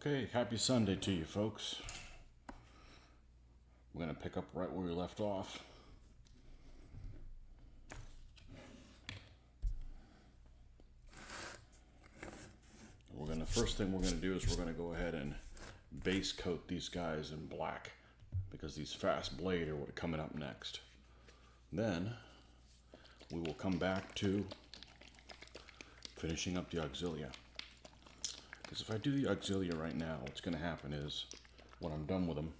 Okay, happy Sunday to you folks. We're going to pick up right where we left off. First thing we're going to do is we're going to go ahead and base coat these guys in black because these fast blade are what are coming up next. Then we will come back to finishing up the Auxilia. Because if I do the Auxilia right now, what's going to happen is when I'm done with them,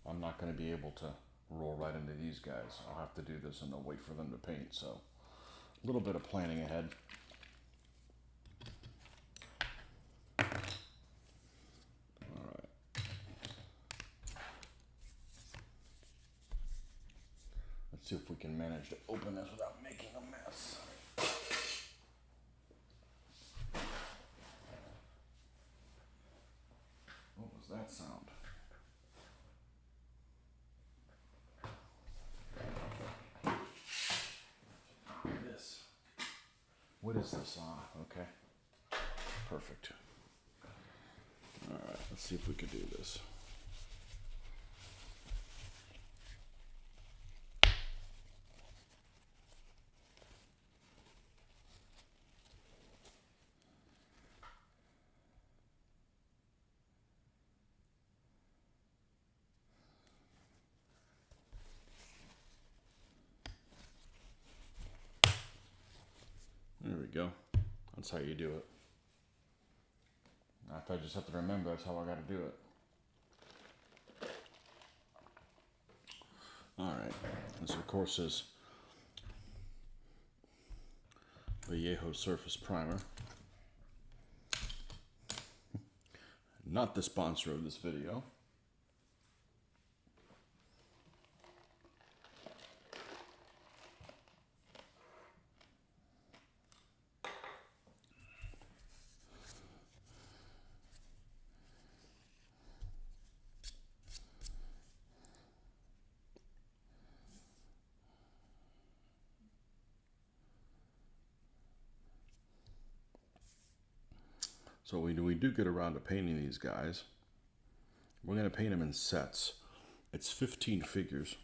I'm not going to be able to roll right into these guys. I'll have to do this and I'll wait for them to paint. So a little bit of planning ahead. Alright. Let's see if we can manage to open this without making a mess. What was that sound? What is this? Okay. Perfect. Alright, let's see if we can do this. There we go. That's how you do it. If I just have to remember, that's how I got to do it. Alright. This, of course, is Vallejo Surface Primer. Not the sponsor of this video. So we do get around to painting these guys. We're going to paint them in sets. It's 15 figures.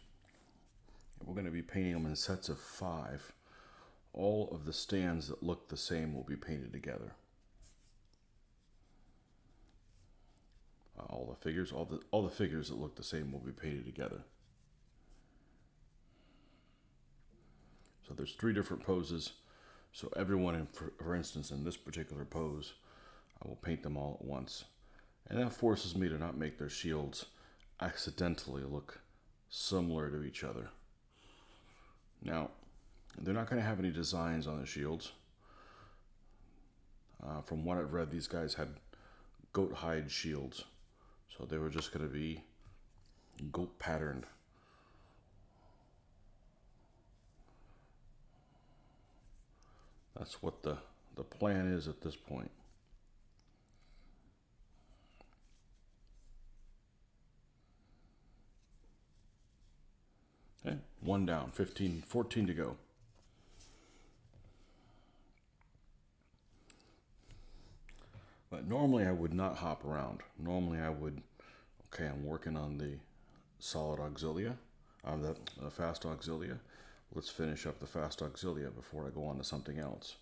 We're going to be painting them in sets of 5. All of the stands that look the same will be painted together. All the figures that look the same will be painted together. So there's 3 different poses. So everyone, for instance, in this particular pose, I will paint them all at once. And that forces me to not make their shields accidentally look similar to each other. Now, they're not going to have any designs on the shields. From what I've read, these guys had goat hide shields. So they were just going to be goat patterned. That's what the plan is at this point. Okay, 1 down, 14 to go. But normally I would not hop around. Normally I would, okay, I'm working on the solid Auxilia, the fast Auxilia. Let's finish up the fast Auxilia before I go on to something else.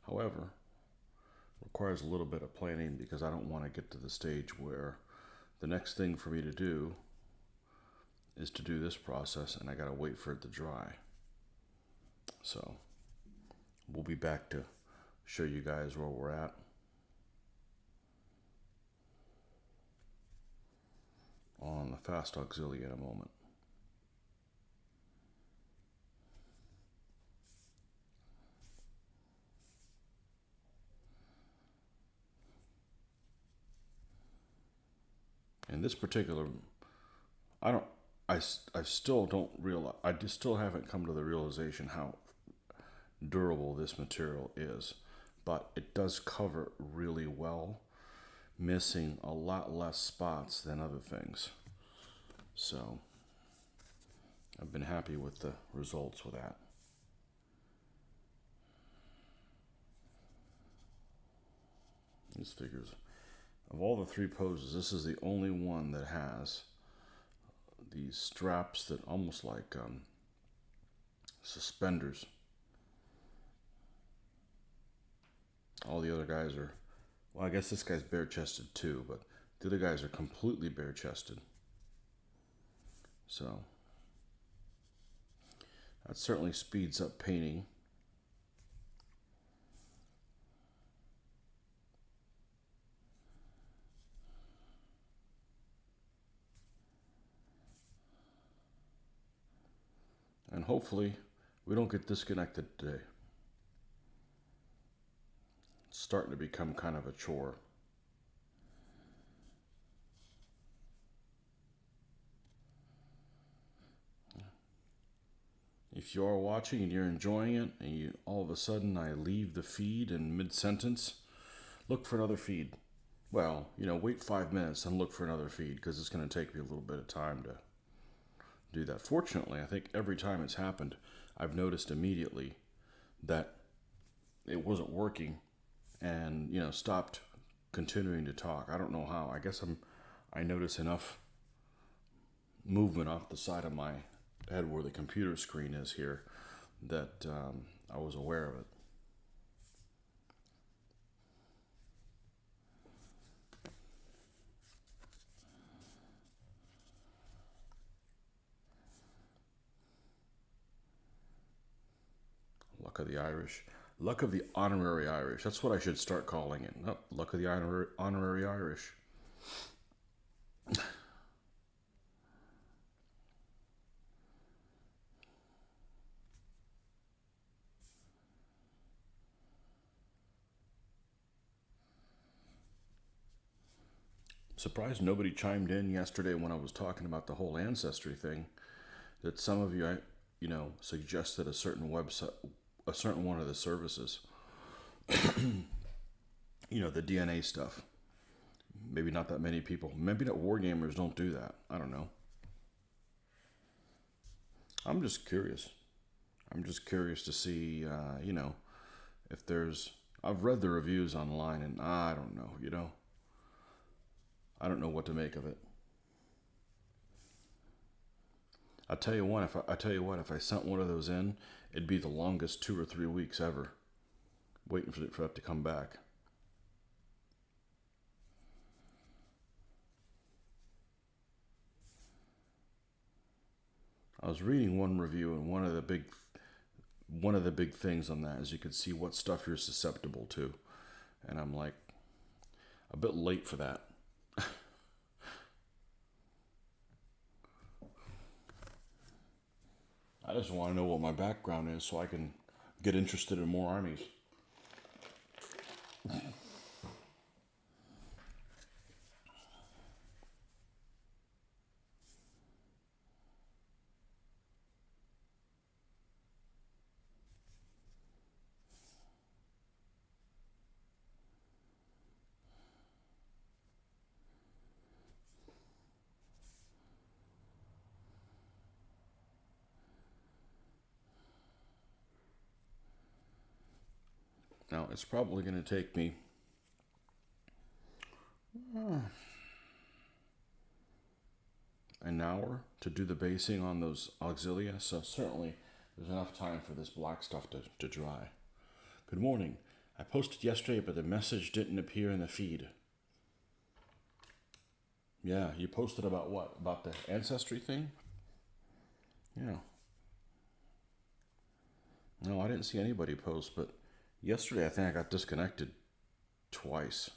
However, it requires a little bit of planning because I don't want to get to the stage where the next thing for me to do is to do this process and I gotta wait for it to dry. So we'll be back to show you guys where we're at. On the fast Auxilia in a moment. In this particular, I still don't realize, I just still haven't come to the realization how durable this material is, but it does cover really well, missing a lot less spots than other things. So I've been happy with the results with that. These figures Of all the three poses, this is the only one that has these straps that almost like suspenders. All the other guys are, well, I guess this guy's bare-chested too, but the other guys are completely bare-chested. So that certainly speeds up painting. And hopefully we don't get disconnected today. It's starting to become kind of a chore. If you are watching and you're enjoying it, and all of a sudden I leave the feed in mid-sentence, look for another feed. Well, wait 5 minutes and look for another feed, because it's going to take me a little bit of time to do that. Fortunately, I think every time it's happened, I've noticed immediately that it wasn't working and, stopped continuing to talk. I don't know how. I guess I notice enough movement off the side of my head where the computer screen is here that I was aware of it. Luck of the Irish. Luck of the honorary Irish. That's what I should start calling it. Oh, luck of the honorary Irish. Surprised nobody chimed in yesterday when I was talking about the whole ancestry thing. That some of you, suggested a certain website, a certain one of the services. The DNA stuff. Maybe not that many people. Maybe that wargamers don't do that. I don't know. I'm just curious. I'm just curious to see, if there's. I've read the reviews online, and I don't know. I don't know what to make of it. I tell you what, if I sent one of those in, it'd be the longest 2 or 3 weeks ever, waiting for that to come back. I was reading one review, and one of the big things on that is you could see what stuff you're susceptible to, and I'm like, a bit late for that. I just want to know what my background is so I can get interested in more armies. Now, it's probably going to take me an hour to do the basing on those Auxilia, so certainly there's enough time for this black stuff to dry. Good morning. I posted yesterday, but the message didn't appear in the feed. Yeah, you posted about what? About the ancestry thing? Yeah. No, I didn't see anybody post, but yesterday I think I got disconnected twice.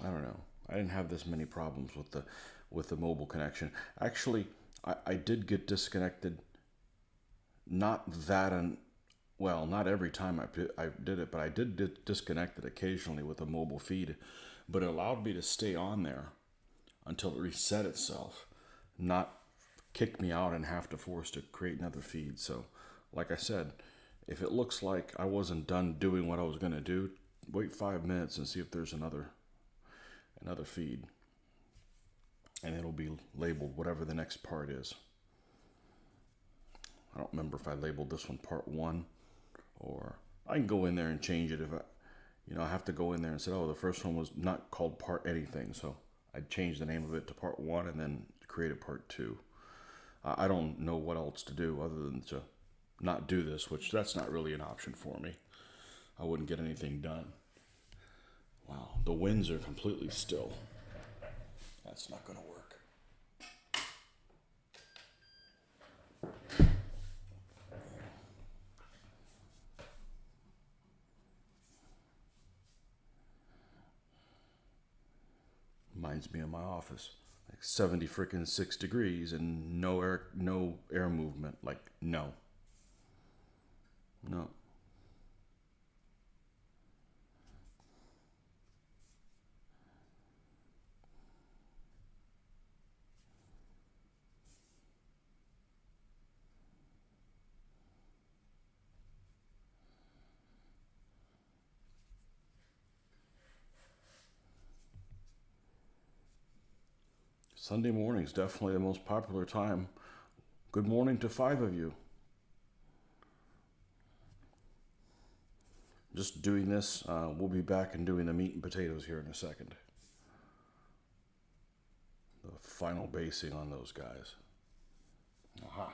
I don't know. I didn't have this many problems with the mobile connection. Actually, I did get disconnected. Not that, well, not every time I did it, but I did disconnect it occasionally with a mobile feed. But it allowed me to stay on there until it reset itself, not kick me out and have to force to create another feed. So, like I said, if it looks like I wasn't done doing what I was going to do, wait 5 minutes and see if there's another feed, and it'll be labeled whatever the next part is. I don't remember if I labeled this one part 1, or I can go in there and change it I have to go in there and say, oh, the first one was not called part anything. So I'd change the name of it to part 1 and then create a part 2. I don't know what else to do other than to not do this, which that's not really an option for me. I wouldn't get anything done. Wow, the winds are completely still. That's not going to work. Reminds me of my office. Like 70 freaking 6 degrees and no air movement. Like, no. Sunday morning is definitely the most popular time. Good morning to 5 of you. Just doing this. We'll be back and doing the meat and potatoes here in a second. The final basing on those guys. Aha.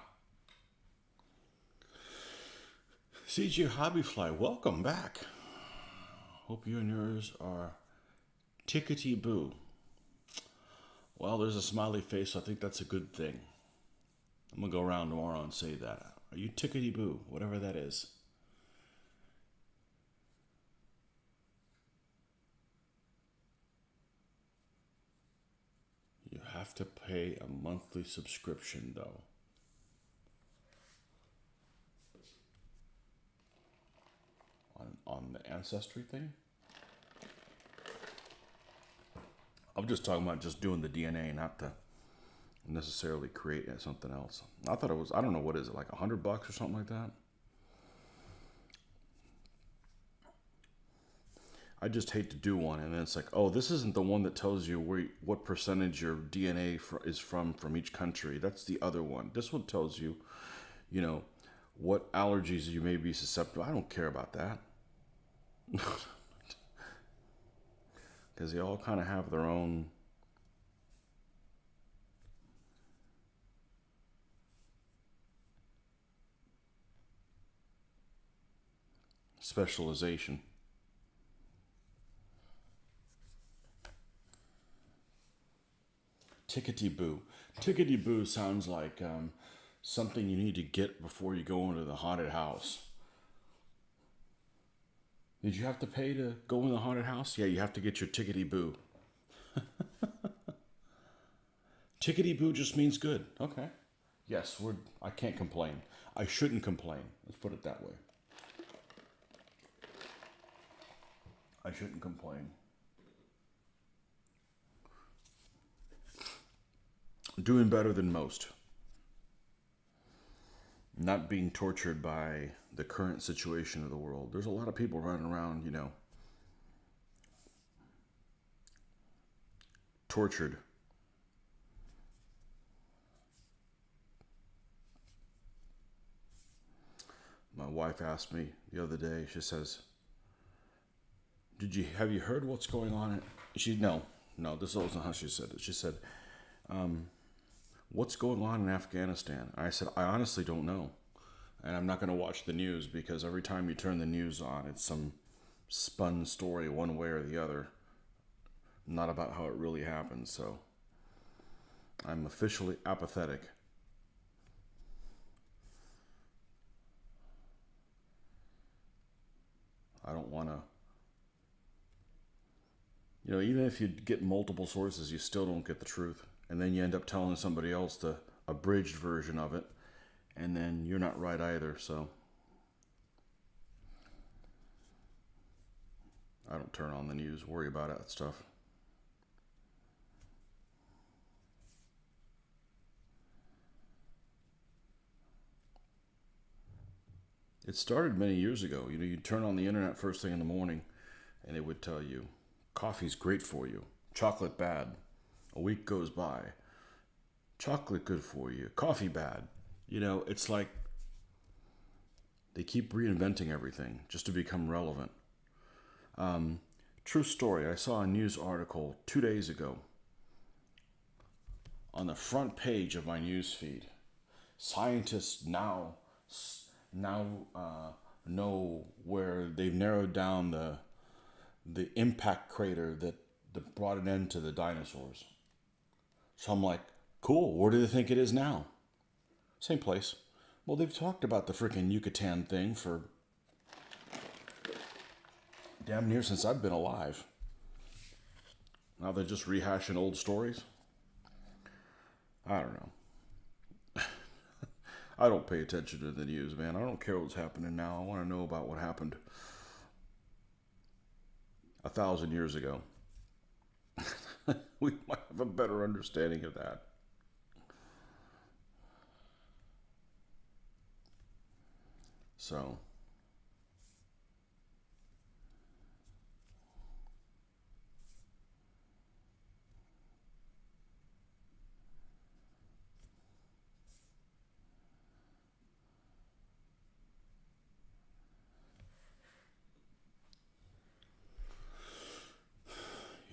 CG Hobbyfly, welcome back. Hope you and yours are tickety-boo. Well, there's a smiley face, so I think that's a good thing. I'm going to go around tomorrow and say that. Are you tickety-boo? Whatever that is. You have to pay a monthly subscription, though. On the Ancestry thing? I'm just talking about just doing the DNA, not to necessarily create something else. I thought it was, I don't know, what is it, like $100 or something like that? I just hate to do one, and then it's like, oh, this isn't the one that tells you what percentage your DNA is from each country. That's the other one. This one tells you, what allergies you may be susceptible. I don't care about that. Because they all kind of have their own specialization. Tickety-boo. Tickety-boo sounds like something you need to get before you go into the haunted house. Did you have to pay to go in the haunted house? Yeah, you have to get your tickety-boo. Tickety-boo just means good. Okay. Yes, I can't complain. I shouldn't complain. Let's put it that way. I shouldn't complain. Doing better than most. Not being tortured by the current situation of the world. There's a lot of people running around, tortured. My wife asked me the other day, she says, have you heard what's going on? No, this wasn't how she said it. She said, what's going on in Afghanistan? I said, I honestly don't know. And I'm not going to watch the news because every time you turn the news on, it's some spun story one way or the other. Not about how it really happened. So I'm officially apathetic. I don't want to, even if you get multiple sources, you still don't get the truth. And then you end up telling somebody else the abridged version of it. And then you're not right either, so I don't turn on the news, worry about that stuff. It started many years ago. You'd turn on the internet first thing in the morning, and it would tell you, coffee's great for you, chocolate bad. A week goes by, chocolate good for you, coffee bad. It's like they keep reinventing everything just to become relevant. True story. I saw a news article 2 days ago on the front page of my news feed. Scientists now know where they've narrowed down the impact crater that brought an end to the dinosaurs. So I'm like, cool. Where do they think it is now? Same place. Well, they've talked about the freaking Yucatan thing for damn near since I've been alive. Now they're just rehashing old stories. I don't know. I don't pay attention to the news, man. I don't care what's happening now. I want to know about what happened 1,000 years ago. We might have a better understanding of that. So,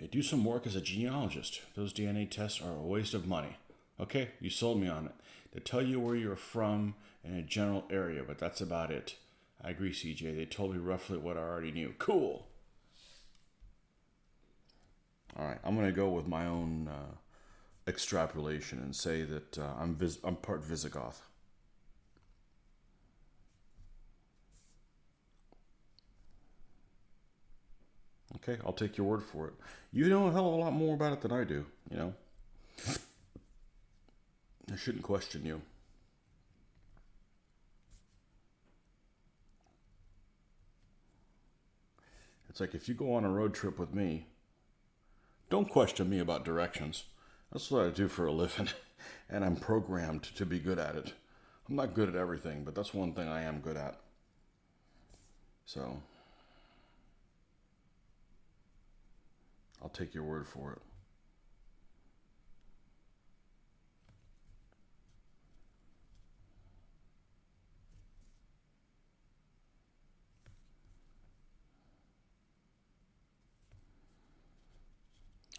yeah, do some work as a genealogist. Those DNA tests are a waste of money. Okay, you sold me on it. They tell you where you're from in a general area, but that's about it. I agree, CJ. They told me roughly what I already knew. Cool. All right, I'm going to go with my own extrapolation and say that I'm part Visigoth. Okay, I'll take your word for it. You know a hell of a lot more about it than I do, you know? I shouldn't question you. It's like if you go on a road trip with me, don't question me about directions. That's what I do for a living, and I'm programmed to be good at it. I'm not good at everything, but that's one thing I am good at. So, I'll take your word for it.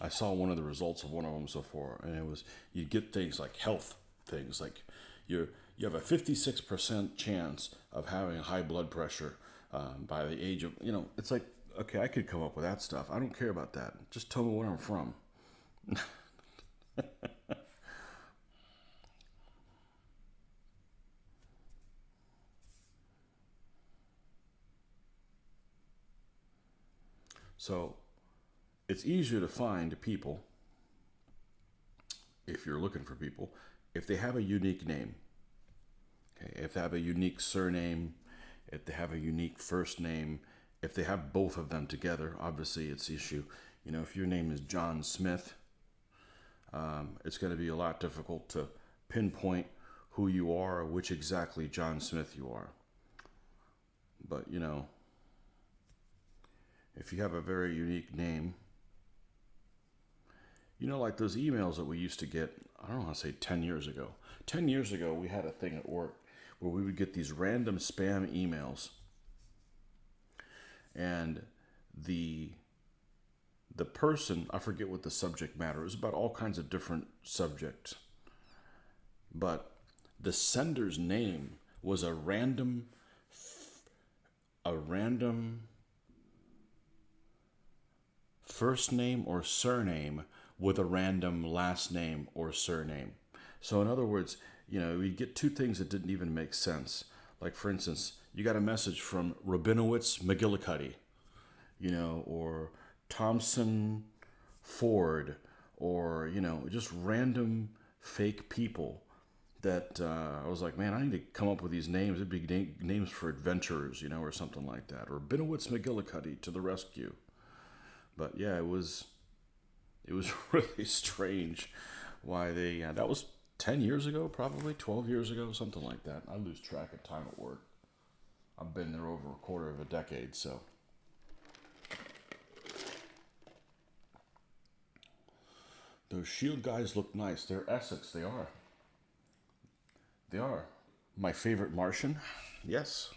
I saw one of the results of one of them so far, and it was you get things like health things, like you have a 56% chance of having high blood pressure by the age of, it's like, okay, I could come up with that stuff. I don't care about that. Just tell me where I'm from. So it's easier to find people, if you're looking for people, if they have a unique name. Okay, if they have a unique surname, if they have a unique first name, if they have both of them together, obviously it's issue. If your name is John Smith, it's going to be a lot difficult to pinpoint who you are or which exactly John Smith you are. But, if you have a very unique name, like those emails that we used to get, I don't want to say 10 years ago. 10 years ago, we had a thing at work where we would get these random spam emails. And the person, I forget what the subject matter is, about all kinds of different subjects. But the sender's name was a random first name or surname with a random last name or surname. So in other words, we get two things that didn't even make sense. Like, for instance, you got a message from Rabinowitz McGillicuddy, or Thompson Ford, or, just random fake people that I was like, man, I need to come up with these names. It'd be names for adventurers, or something like that. Or Rabinowitz McGillicuddy to the rescue. But yeah, it was really strange why they, that was 10 years ago, probably 12 years ago, something like that. I lose track of time at work. I've been there over a quarter of a decade, so. Those shield guys look nice. They're Essex, they are. They are. My favorite Martian? Yes.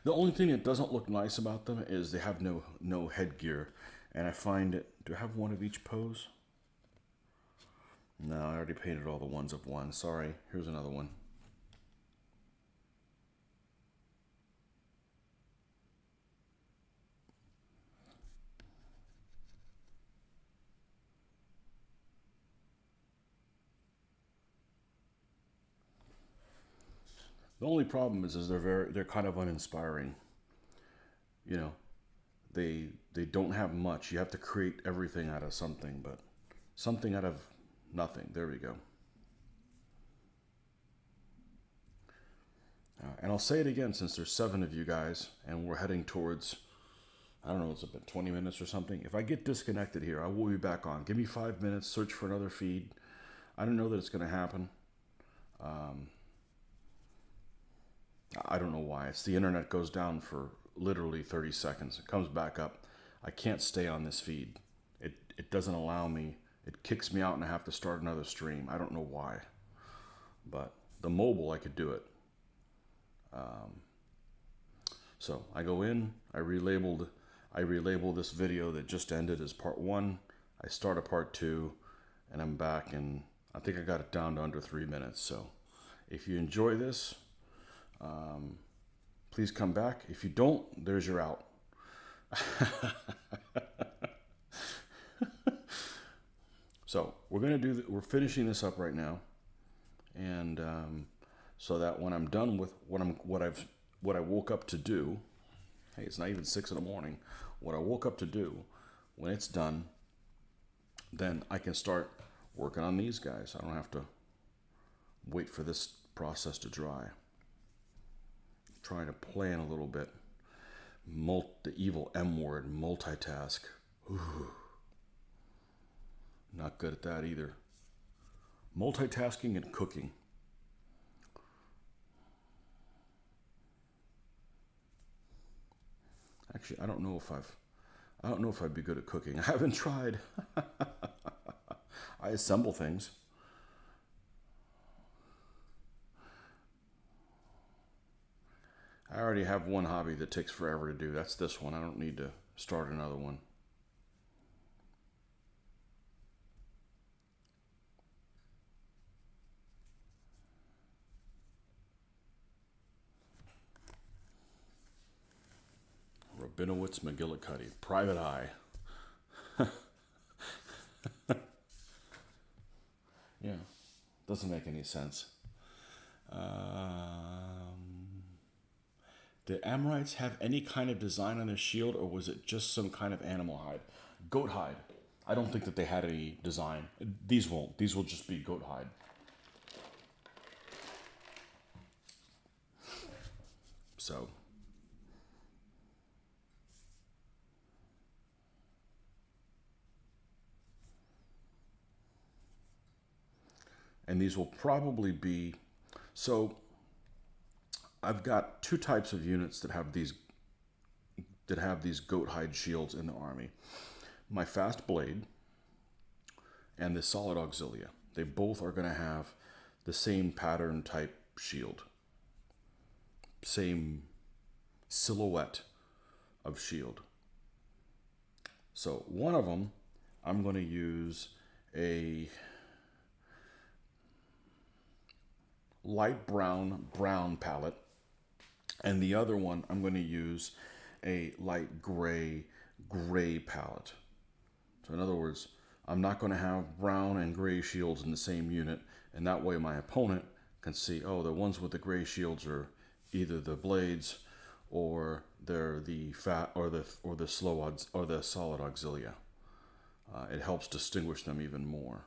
The only thing that doesn't look nice about them is they have no headgear. And I find it, do I have one of each pose? No, I already painted all the ones of one. Sorry, here's another one. The only problem is they're kind of uninspiring. You know, they don't have much. You have to create everything out of something, but something out of nothing. There we go. And I'll say it again, since there's 7 of you guys and we're heading towards, I don't know, it's about 20 minutes or something. If I get disconnected here, I will be back on. Give me 5 minutes, search for another feed. I don't know that it's going to happen. I don't know why. It's the internet goes down for literally 30 seconds. It comes back up. I can't stay on this feed. It doesn't allow me. It kicks me out and I have to start another stream. I don't know why. But the mobile, I could do it. So I go in, I relabel this video that just ended as part 1. I start a part 2, and I'm back, and I think I got it down to under 3 minutes. So if you enjoy this, please come back. If you don't, there's your out. So we're finishing this up right now, and so that when I'm done with what I woke up to do, hey, it's not even 6 in the morning. What I woke up to do, when it's done, then I can start working on these guys. I don't have to wait for this process to dry. Trying to plan a little bit. The evil M word, multitask. Ooh. Not good at that either. Multitasking and cooking. Actually, I don't know if I'd be good at cooking. I haven't tried. I assemble things. I already have one hobby that takes forever to do. That's this one. I don't need to start another one. Rabinowitz McGillicuddy, Private Eye. Yeah, doesn't make any sense. Did Amorites have any kind of design on their shield, or was it just some kind of animal hide? Goat hide. I don't think that they had any design. These won't. These will just be goat hide. So. And these will probably be, so I've got 2 types of units that have these goat hide shields in the army. My fast blade and the solid Auxilia. They both are going to have the same pattern type shield. Same silhouette of shield. So one of them, I'm going to use a light brown palette, and the other one I'm going to use a light gray palette. So in other words, I'm not going to have brown and gray shields in the same unit, and that way my opponent can see, oh, the ones with the gray shields are either the blades or they're the fat or the solid Auxilia. It helps distinguish them even more.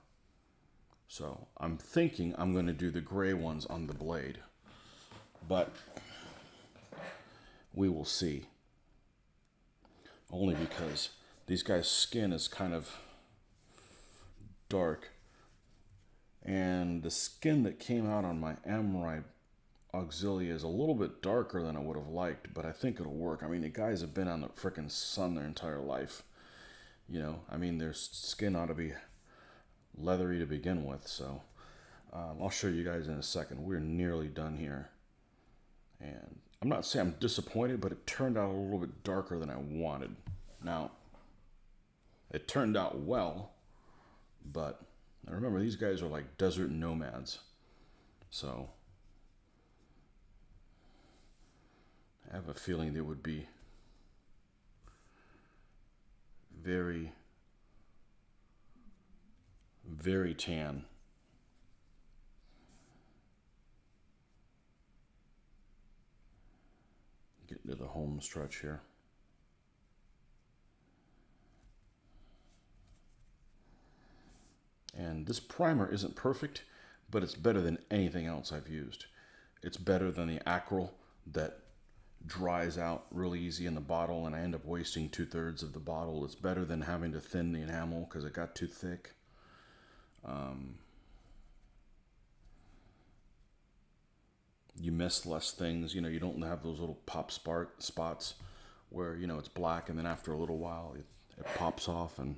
So I'm thinking I'm going to do the gray ones on the blade, but we will see. Only because these guys' skin is kind of dark, and the skin that came out on my Amorite Auxilia is a little bit darker than I would have liked, but I think it'll work. I mean, the guys have been on the frickin' sun their entire life. You know, I mean, their skin ought to be leathery to begin with, so I'll show you guys in a second. We're nearly done here, and I'm not saying I'm disappointed, but it turned out a little bit darker than I wanted. Now, it turned out well, but I remember these guys are like desert nomads. So I have a feeling they would be very, very tan. Get into the home stretch here. And this primer isn't perfect, but it's better than anything else I've used. It's better than the Acryl that dries out really easy in the bottle and I end up wasting 2/3 of the bottle. It's better than having to thin the enamel because it got too thick. You miss less things. You don't have those little pop spots where, it's black and then after a little while it pops off and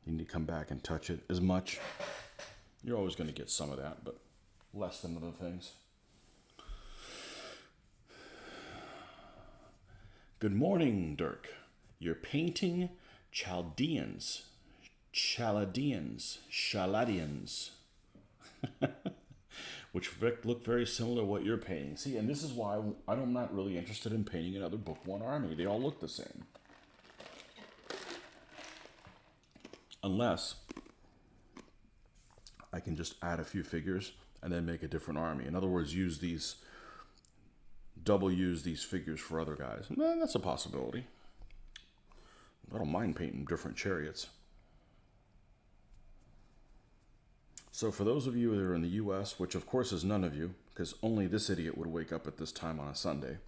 you need to come back and touch it as much. You're always going to get some of that, but less than other things. Good morning, Dirk. You're painting Chaldeans, which look very similar to what you're painting. See, and this is why I'm not really interested in painting another Book 1 army. They all look the same. Unless I can just add a few figures and then make a different army. In other words, double use these figures for other guys. And that's a possibility. I don't mind painting different chariots. So for those of you that are in the US, which of course is none of you, because only this idiot would wake up at this time on a Sunday,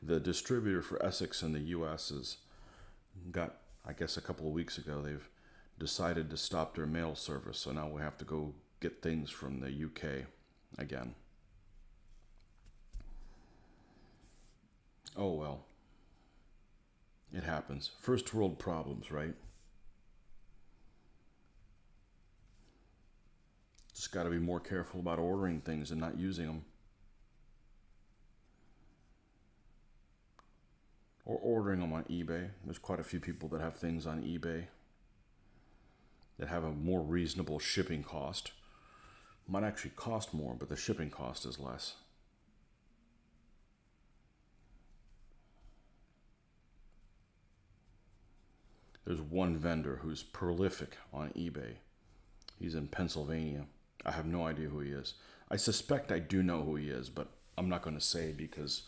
the distributor for Essex in the US I guess a couple of weeks ago, they've decided to stop their mail service. So now we have to go get things from the UK again. Oh well. It happens. First world problems, right? Just got to be more careful about ordering things and not using them. Or ordering them on eBay. There's quite a few people that have things on eBay that have a more reasonable shipping cost. Might actually cost more, but the shipping cost is less. There's one vendor who's prolific on eBay. He's in Pennsylvania. I have no idea who he is. I suspect I do know who he is, but I'm not going to say because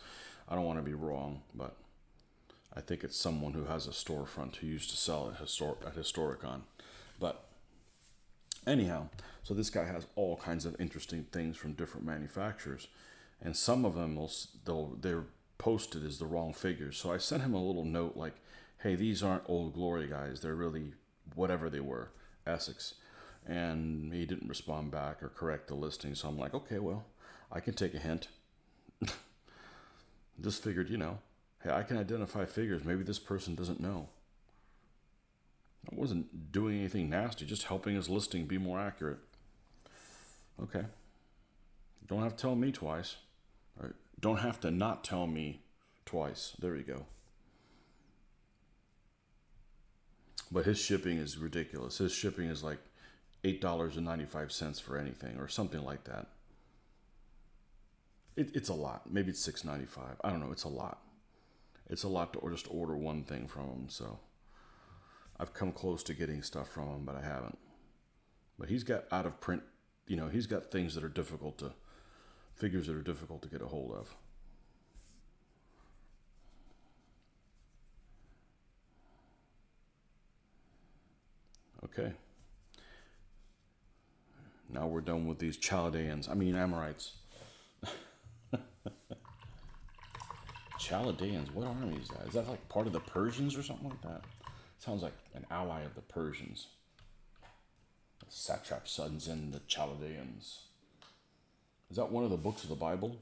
I don't want to be wrong, but I think it's someone who has a storefront who used to sell at Historicon. But anyhow, so this guy has all kinds of interesting things from different manufacturers, and some of them they're posted as the wrong figures. So I sent him a little note like, hey, these aren't Old Glory guys. They're really whatever they were, Essex. And he didn't respond back or correct the listing. So I'm like, okay, well, I can take a hint. Just figured, hey, I can identify figures. Maybe this person doesn't know. I wasn't doing anything nasty, just helping his listing be more accurate. Okay. Don't have to tell me twice. Or don't have to not tell me twice. There you go. But his shipping is ridiculous. His shipping is like $8.95 for anything or something like that. It's a lot. Maybe it's $6.95. I don't know. It's a lot. It's a lot to just order one thing from him. So I've come close to getting stuff from him, but I haven't. But he's got out of print, he's got figures that are difficult to get a hold of. Okay. Now we're done with these Amorites. Chaldeans, what army is that? Is that like part of the Persians or something like that? Sounds like an ally of the Persians. The satrap sons and the Chaldeans. Is that one of the books of the Bible?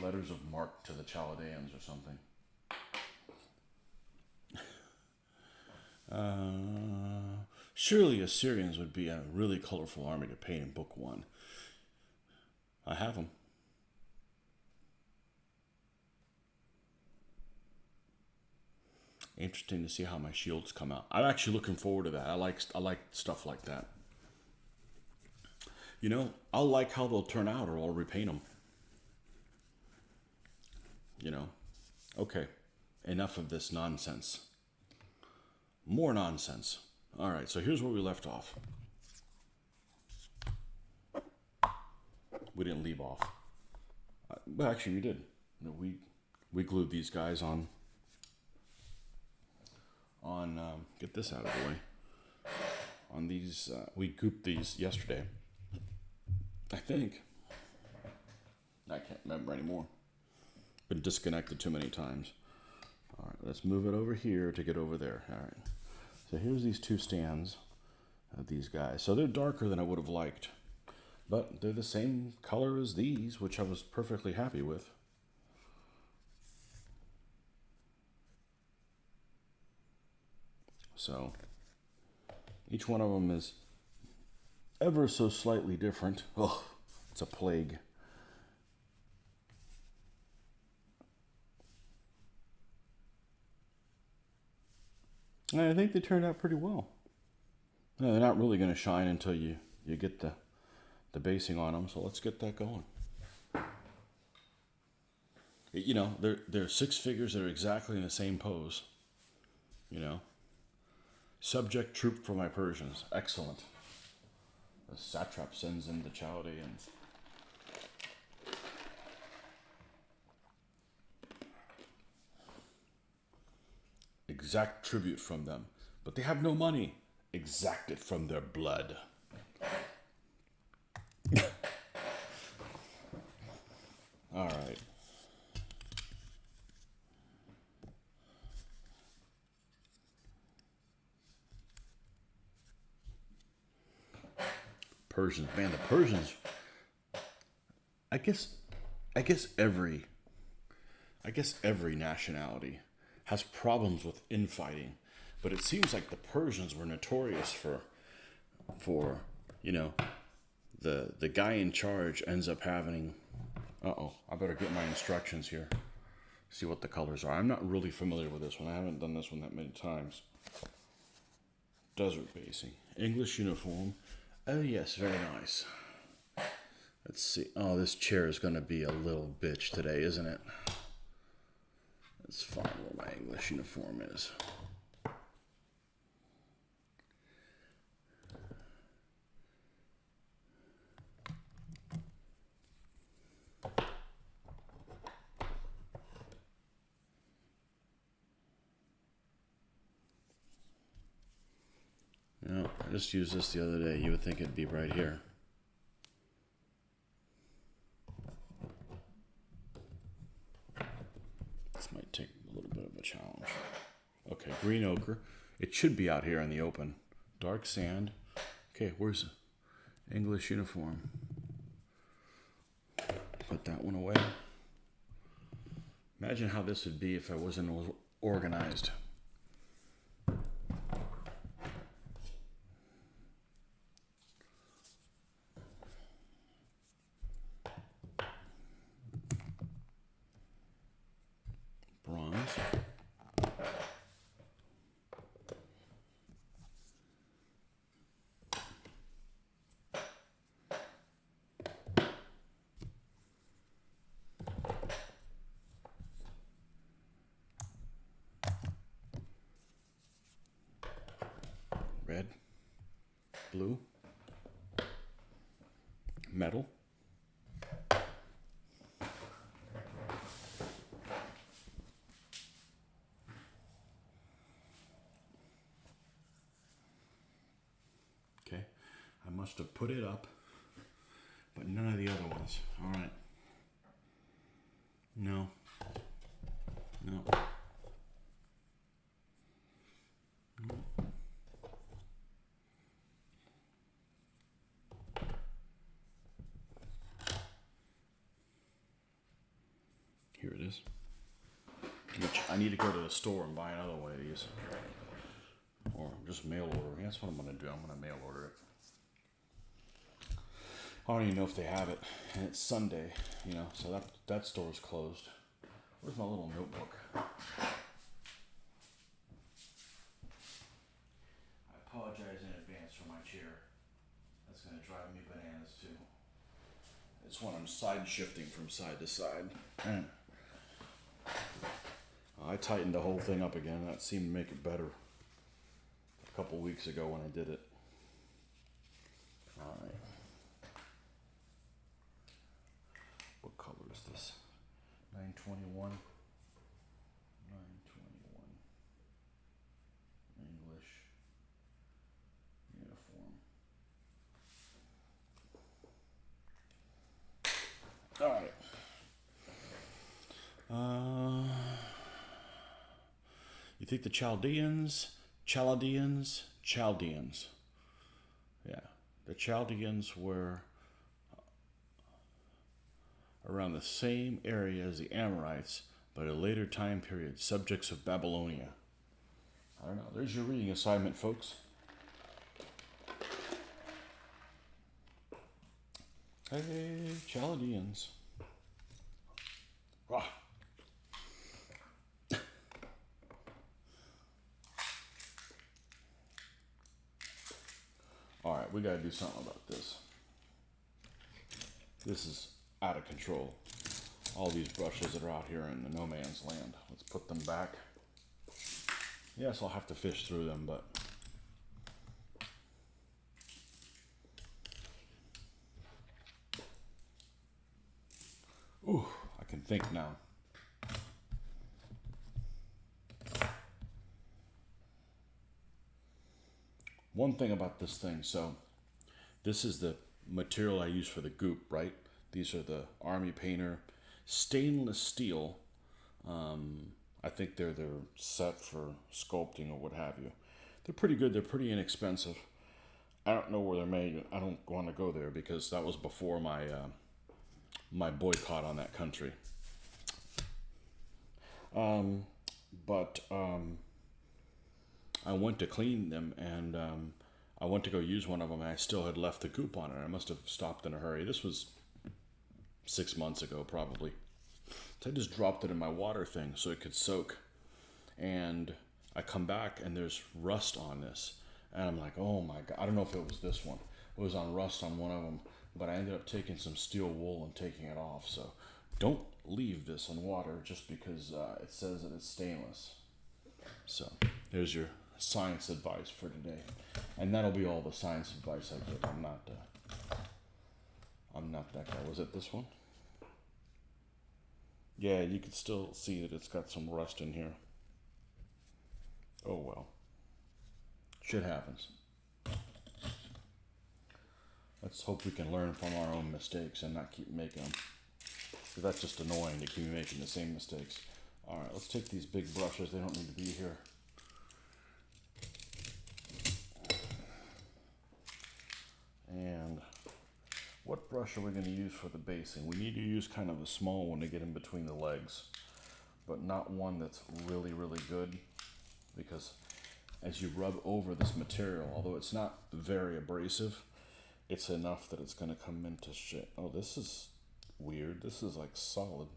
Letters of Mark to the Chaldeans or something. Surely Assyrians would be a really colorful army to paint in book 1. I have them. Interesting to see how my shields come out. I'm actually looking forward to that. I like stuff like that. You know, I'll like how they'll turn out, or I'll repaint them. You know, okay, enough of this nonsense. More nonsense. All right, so here's where we left off. We didn't leave off. Well, actually, we did. We glued these guys on. Get this out of the way. On these, we gooped these yesterday. I think. I can't remember anymore. Been disconnected too many times. All right, let's move it over here to get over there. All right. So here's these 2 stands of these guys. So they're darker than I would have liked, but they're the same color as these, which I was perfectly happy with. So each one of them is ever so slightly different. Oh, it's a plague. And I think they turned out pretty well. No, they're not really going to shine until you get the basing on them. So let's get that going. You know, they're 6 figures that are exactly in the same pose. You know, subject troop for my Persians. Excellent. The satrap sends in the Chaldeans. Exact tribute from them, but they have no money. Exact it from their blood. All right. Persians, man, the Persians. I guess every nationality has problems with infighting, but it seems like the Persians were notorious for you know, the guy in charge ends up having. I better get my instructions here. See what the colors are. I'm not really familiar with this one. I haven't done this one that many times. Desert basing, English uniform. Oh yes, very nice. Let's see. Oh, this chair is going to be a little bitch today, isn't it? Let's find where my English uniform is. No, I just used this the other day. You would think it'd be right here. This might take a little bit of a challenge. Okay, green ochre. It should be out here in the open. Dark sand. Okay, where's the English uniform? Put that one away. Imagine how this would be if I wasn't organized. Bronze. Red. Blue. Metal. Okay, I must have put it up, but none of the other ones. All right. No. No. Here it is. Which I need to go to the store and buy another one of these. Or just mail order. That's what I'm going to do. I'm going to mail order it. I don't even know if they have it. And it's Sunday, you know, so that store's closed. Where's my little notebook? I apologize in advance for my chair. That's going to drive me bananas too. It's when I'm side shifting from side to side. I tightened the whole thing up again. That seemed to make it better a couple weeks ago when I did it. All right. What color is this? 921. 921. English. Uniform. All right. You think the Chaldeans? Yeah. The Chaldeans were around the same area as the Amorites, but at a later time period, subjects of Babylonia. I don't know. There's your reading assignment, folks. Hey, Chaldeans. Ah. All right, we got to do something about this. This is out of control. All these brushes that are out here in the no man's land. Let's put them back. Yes, I'll have to fish through them, but ooh, I can think now. One thing about this thing, so this is the material I use for the goop, right? These are the Army Painter stainless steel. I think they're set for sculpting or what have you. They're pretty good. They're pretty inexpensive. I don't know where they're made. I don't want to go there because that was before my my boycott on that country. But I went to clean them and I went to go use one of them and I still had left the goop on it. I must have stopped in a hurry. This was 6 months ago probably. So I just dropped it in my water thing so it could soak. And I come back and there's rust on this. And I'm like, oh my God. I don't know if it was this one. It was on rust on one of them. But I ended up taking some steel wool and taking it off. So don't leave this in water just because it says that it's stainless. So there's your science advice for today. And that'll be all the science advice I give. I'm not that guy. Was it this one? Yeah, you can still see that it's got some rust in here. Oh well. Shit happens. Let's hope we can learn from our own mistakes and not keep making them. Because that's just annoying to keep making the same mistakes. Alright, let's take these big brushes. They don't need to be here. And what brush are we going to use for the basing? We need to use kind of a small one to get in between the legs. But not one that's really, really good. Because as you rub over this material, although it's not very abrasive, it's enough that it's going to come into shit. Oh, this is weird. This is like solid.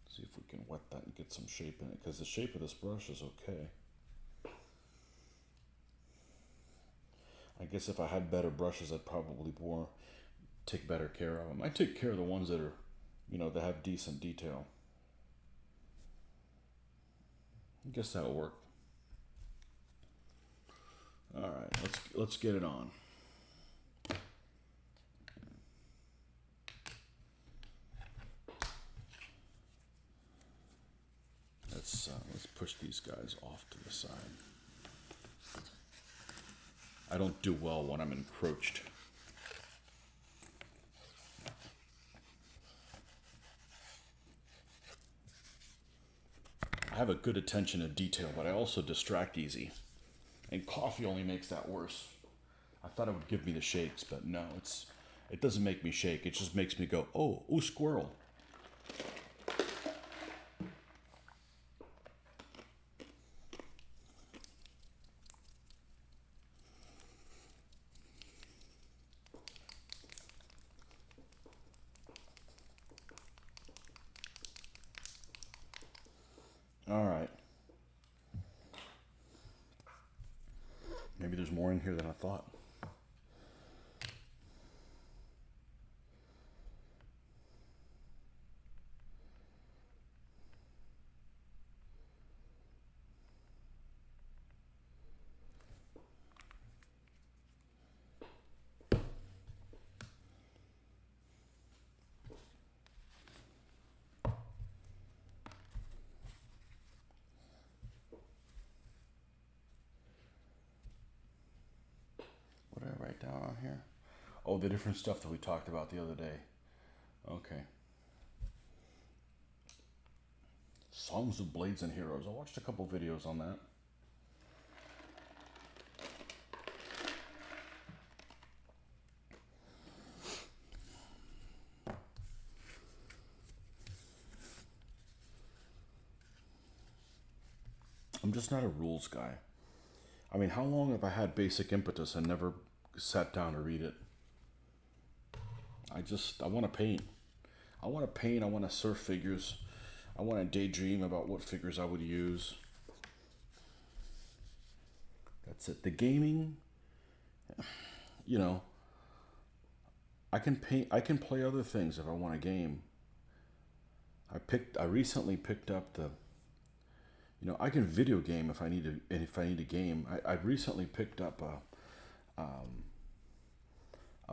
See if we can wet that and get some shape in it. Because the shape of this brush is okay. I guess if I had better brushes, I'd probably take better care of them. I take care of the ones that are, that have decent detail. I guess that'll work. All right, let's get it on. Let's push these guys off to the side. I don't do well when I'm encroached. I have a good attention to detail, but I also distract easy. And coffee only makes that worse. I thought it would give me the shakes, but no, it doesn't make me shake. It just makes me go, ooh, squirrel. Maybe there's more in here than I thought. What did I write down on here? Oh, the different stuff that we talked about the other day. Okay. Songs of Blades and Heroes. I watched a couple videos on that. I'm just not a rules guy. I mean, how long have I had Basic Impetus and never sat down to read it? I want to paint. I want to paint. I want to surf figures. I want to daydream about what figures I would use. That's it. The gaming, you know, I can paint. I can play other things if I want a game. I recently picked up the. I can video game if I need to. If I need a game, I recently picked up a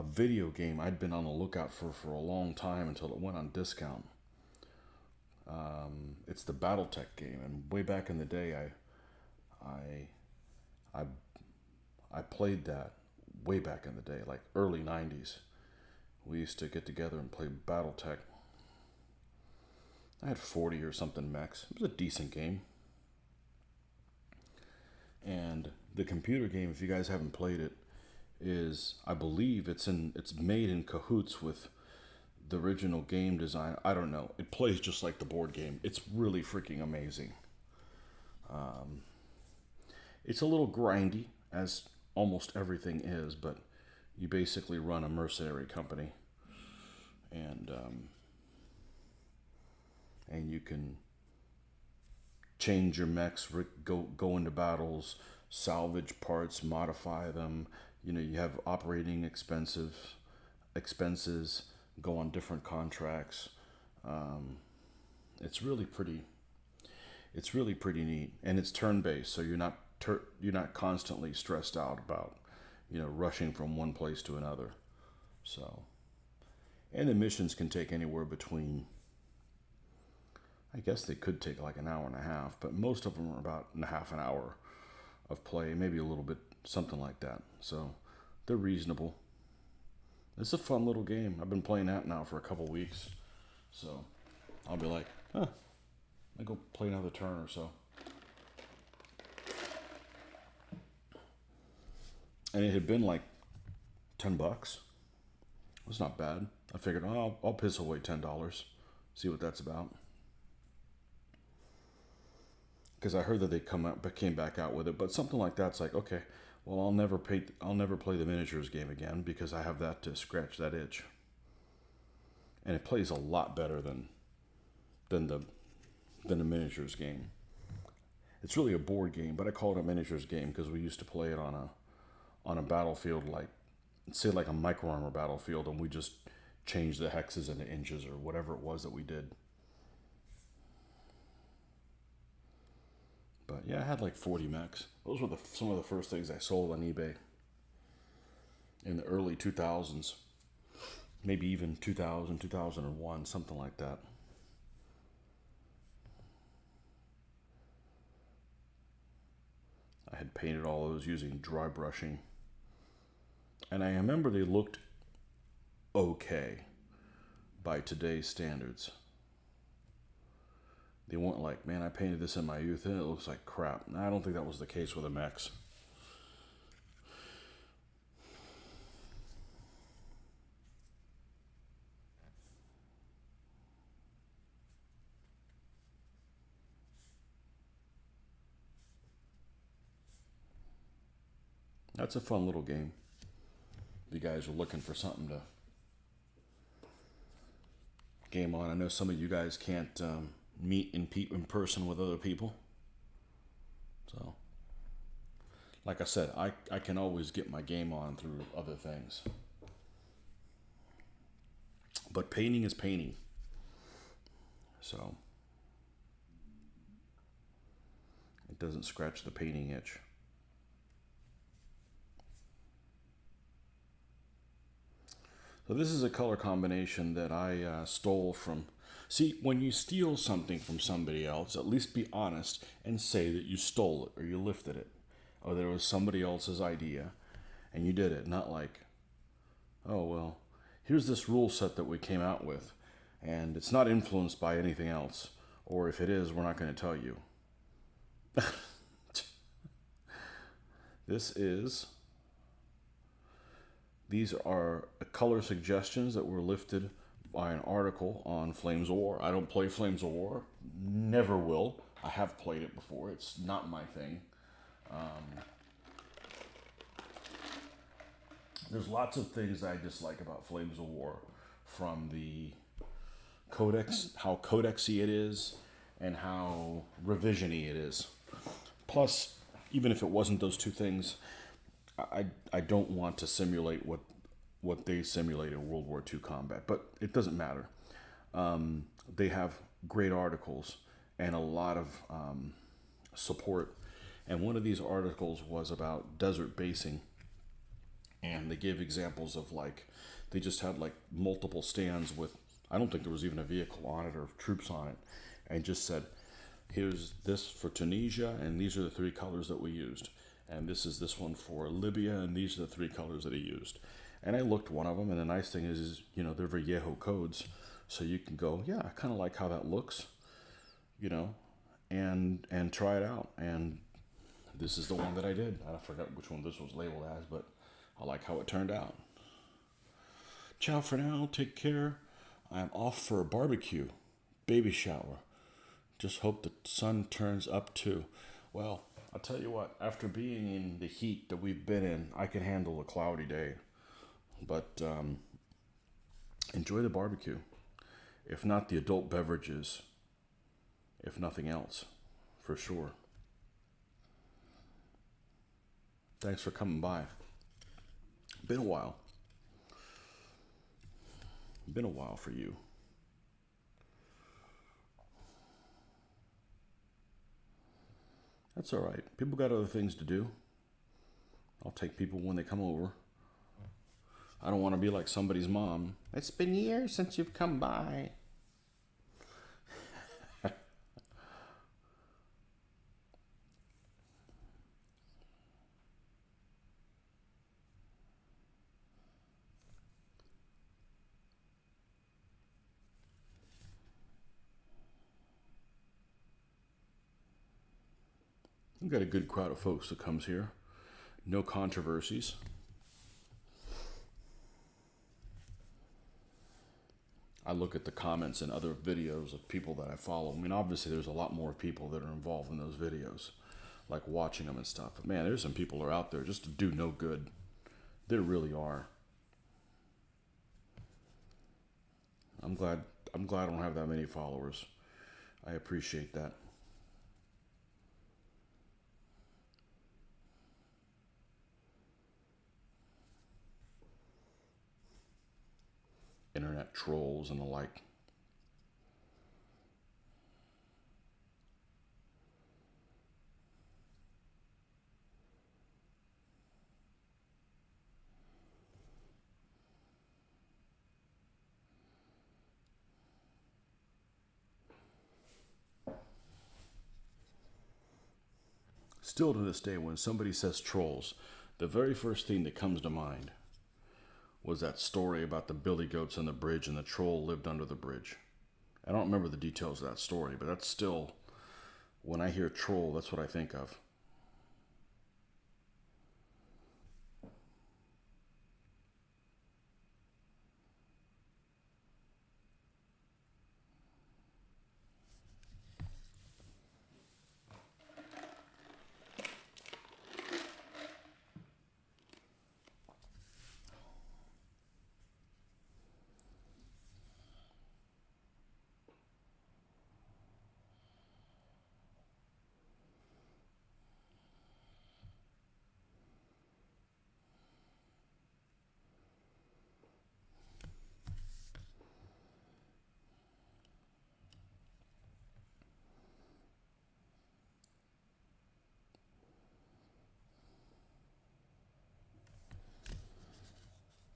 video game I'd been on the lookout for a long time until it went on discount. It's the BattleTech game, and way back in the day, I played that way back in the day, like early '90s. We used to get together and play BattleTech. I had 40 or something mechs. It was a decent game. And the computer game, if you guys haven't played it, is, I believe it's made in cahoots with the original game design. I don't know. It plays just like the board game. It's really freaking amazing. It's a little grindy, as almost everything is, but you basically run a mercenary company, and you can change your mechs, go into battles, salvage parts, modify them. You have operating expenses, go on different contracts. It's really pretty. It's really pretty neat, and it's turn-based, so you're not constantly stressed out about rushing from one place to another. So, and the missions can take anywhere between. I guess they could take like an hour and a half, but most of them are about half an hour of play, maybe a little bit, something like that. So they're reasonable. It's a fun little game. I've been playing that now for a couple weeks. So I'll be like, I go play another turn or so. And it had been like $10. It's not bad. I figured, I'll piss away $10, see what that's about. Because I heard that they came back out with it, but something like that's like, okay, well, I'll never play the miniatures game again because I have that to scratch that itch, and it plays a lot better than the miniatures game. It's really a board game, but I call it a miniatures game because we used to play it on a battlefield, like say like a micro armor battlefield, and we just changed the hexes into inches or whatever it was that we did. But yeah, I had like 40 mechs. Those were some of the first things I sold on eBay in the early 2000s. Maybe even 2000, 2001, something like that. I had painted all those using dry brushing. And I remember they looked okay by today's standards. They weren't like, man, I painted this in my youth and it looks like crap. I don't think that was the case with the mechs. That's a fun little game. If you guys are looking for something to game on. I know some of you guys can't meet in person with other people. So like I said, I can always get my game on through other things. But painting is painting. So it doesn't scratch the painting itch. So this is a color combination that I stole from. See, when you steal something from somebody else, at least be honest and say that you stole it or you lifted it or that it was somebody else's idea and you did it. Not like, oh, well, here's this rule set that we came out with and it's not influenced by anything else. Or if it is, we're not going to tell you. These are color suggestions that were lifted by an article on Flames of War. I don't play Flames of War. Never will. I have played it before. It's not my thing. There's lots of things I dislike about Flames of War, from the codex, how codexy it is, and how revisiony it is. Plus, even if it wasn't those two things, I don't want to simulate what they simulated in World War II combat, but it doesn't matter. They have great articles and a lot of support. And one of these articles was about desert basing. And they gave examples of, like, they just had like multiple stands with, I don't think there was even a vehicle on it or troops on it, and just said, here's this for Tunisia, and these are the three colors that we used. And this is this one for Libya, and these are the three colors that he used. And I looked one of them, and the nice thing is they're Vallejo codes, so you can go, yeah, I kind of like how that looks, and try it out. And this is the one that I did. I forgot which one this was labeled as, but I like how it turned out. Ciao for now. Take care. I'm off for a barbecue, baby shower. Just hope the sun turns up too. Well, I'll tell you what, after being in the heat that we've been in, I can handle a cloudy day. But enjoy the barbecue. If not the adult beverages, if nothing else, for sure. Thanks for coming by. Been a while. Been a while for you. That's all right. People got other things to do. I'll take people when they come over. I don't want to be like somebody's mom. It's been years since you've come by. We've got a good crowd of folks that comes here. No controversies. I look at the comments in other videos of people that I follow. I mean, obviously there's a lot more people that are involved in those videos, like watching them and stuff. But man, there's some people that are out there just to do no good. There really are. I'm glad I don't have that many followers. I appreciate that. Internet trolls and the like. Still to this day, when somebody says trolls, the very first thing that comes to mind was that story about the billy goats on the bridge and the troll lived under the bridge. I don't remember the details of that story, but that's still, when I hear troll, that's what I think of.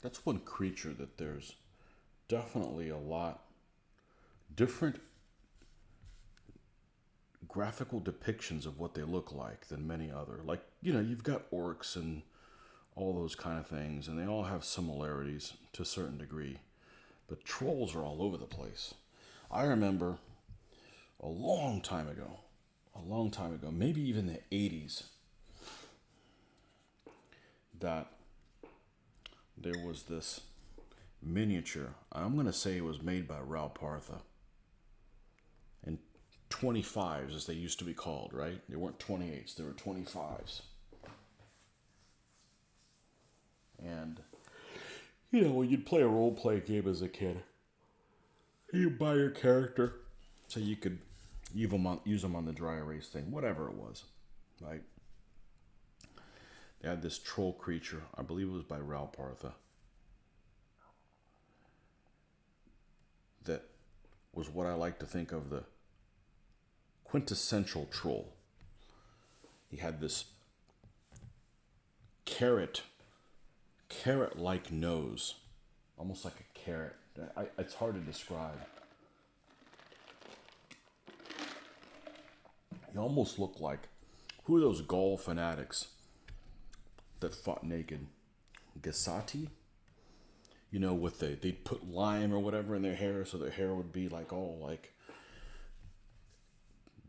that's one creature that there's definitely a lot different graphical depictions of what they look like than many other. Like, you've got orcs and all those kind of things, and they all have similarities to a certain degree. But trolls are all over the place. I remember a long time ago, maybe even the 80s, that there was this miniature. I'm going to say it was made by Ralph Partha. And 25s, as they used to be called, right? They weren't 28s, they were 25s. And, when you'd play a role-play game as a kid, you'd buy your character so you could use them on the dry erase thing, whatever it was, right? They had this troll creature, I believe it was by Ralph Partha, that was what I like to think of the quintessential troll. He had this carrot-like nose, almost like a carrot. It's hard to describe. He almost looked like, who are those Gaul fanatics that fought naked? Gasati? They'd put lime or whatever in their hair, so their hair would be like all like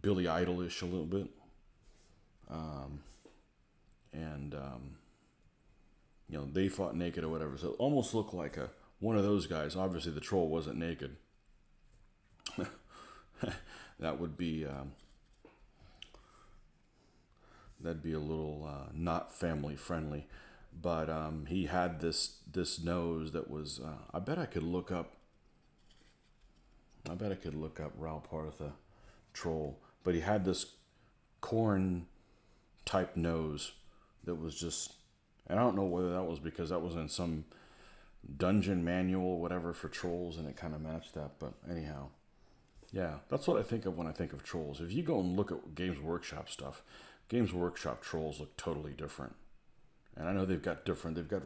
Billy Idol-ish a little bit. They fought naked or whatever. So it almost looked like one of those guys. Obviously, the troll wasn't naked. That would be that'd be a little not family friendly. But he had this nose that was. I bet I could look up Ralph Partha troll. But he had this corn type nose that was just. And I don't know whether that was because that was in some dungeon manual or whatever for trolls, and it kind of matched that. But anyhow, yeah, that's what I think of when I think of trolls. If you go and look at Games Workshop stuff, Games Workshop trolls look totally different. And I know they've got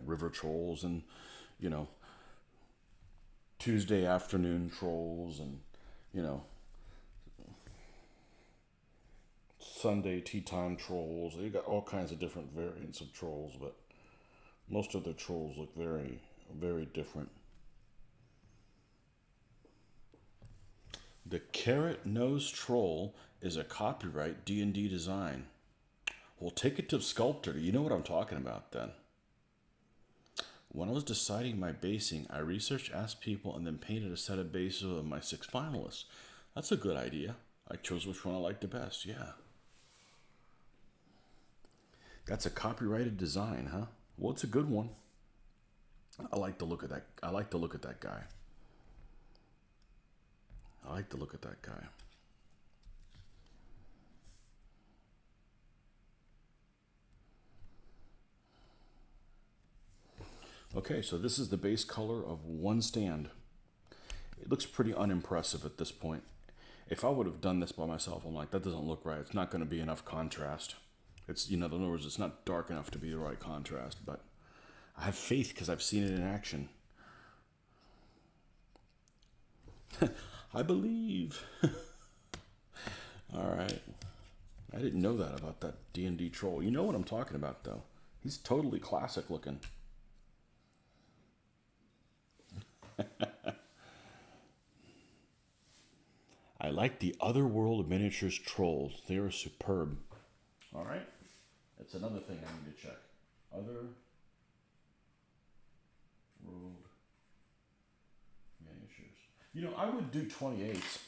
river trolls and, Tuesday afternoon trolls and, Sunday tea time trolls. They've got all kinds of different variants of trolls, but most of the trolls look very, very different. The carrot nose troll is a copyright D&D design. Well, take it to the sculptor. You know what I'm talking about then. When I was deciding my basing, I researched, asked people, and then painted a set of bases of my 6 finalists. That's a good idea. I chose which one I liked the best, yeah. That's a copyrighted design, huh? Well, it's a good one. I like to look at that. I like to look at that guy. Okay, so this is the base color of one stand. It looks pretty unimpressive at this point. If I would have done this by myself, I'm like, that doesn't look right. It's not going to be enough contrast. It's, in other words, it's not dark enough to be the right contrast, but I have faith because I've seen it in action. I believe. All right. I didn't know that about that D&D troll. You know what I'm talking about, though. He's totally classic looking. I like the Otherworld Miniatures trolls. They are superb. All right. That's another thing I need to check. Otherworld Miniatures. I would do 28s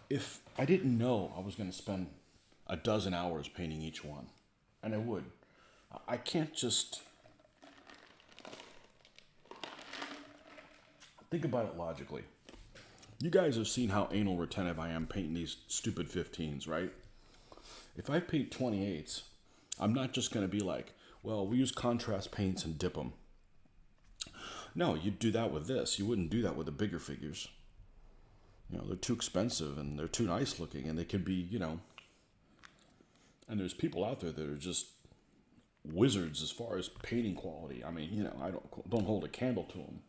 if I didn't know I was going to spend a dozen hours painting each one. And I would. I can't just... Think about it logically. You guys have seen how anal retentive I am painting these stupid 15s, right? If I paint 28s, I'm not just going to be like, well, we use contrast paints and dip them. No, you'd do that with this. You wouldn't do that with the bigger figures. They're too expensive and they're too nice looking and they could be, and there's people out there that are just wizards as far as painting quality. I mean, I don't hold a candle to them.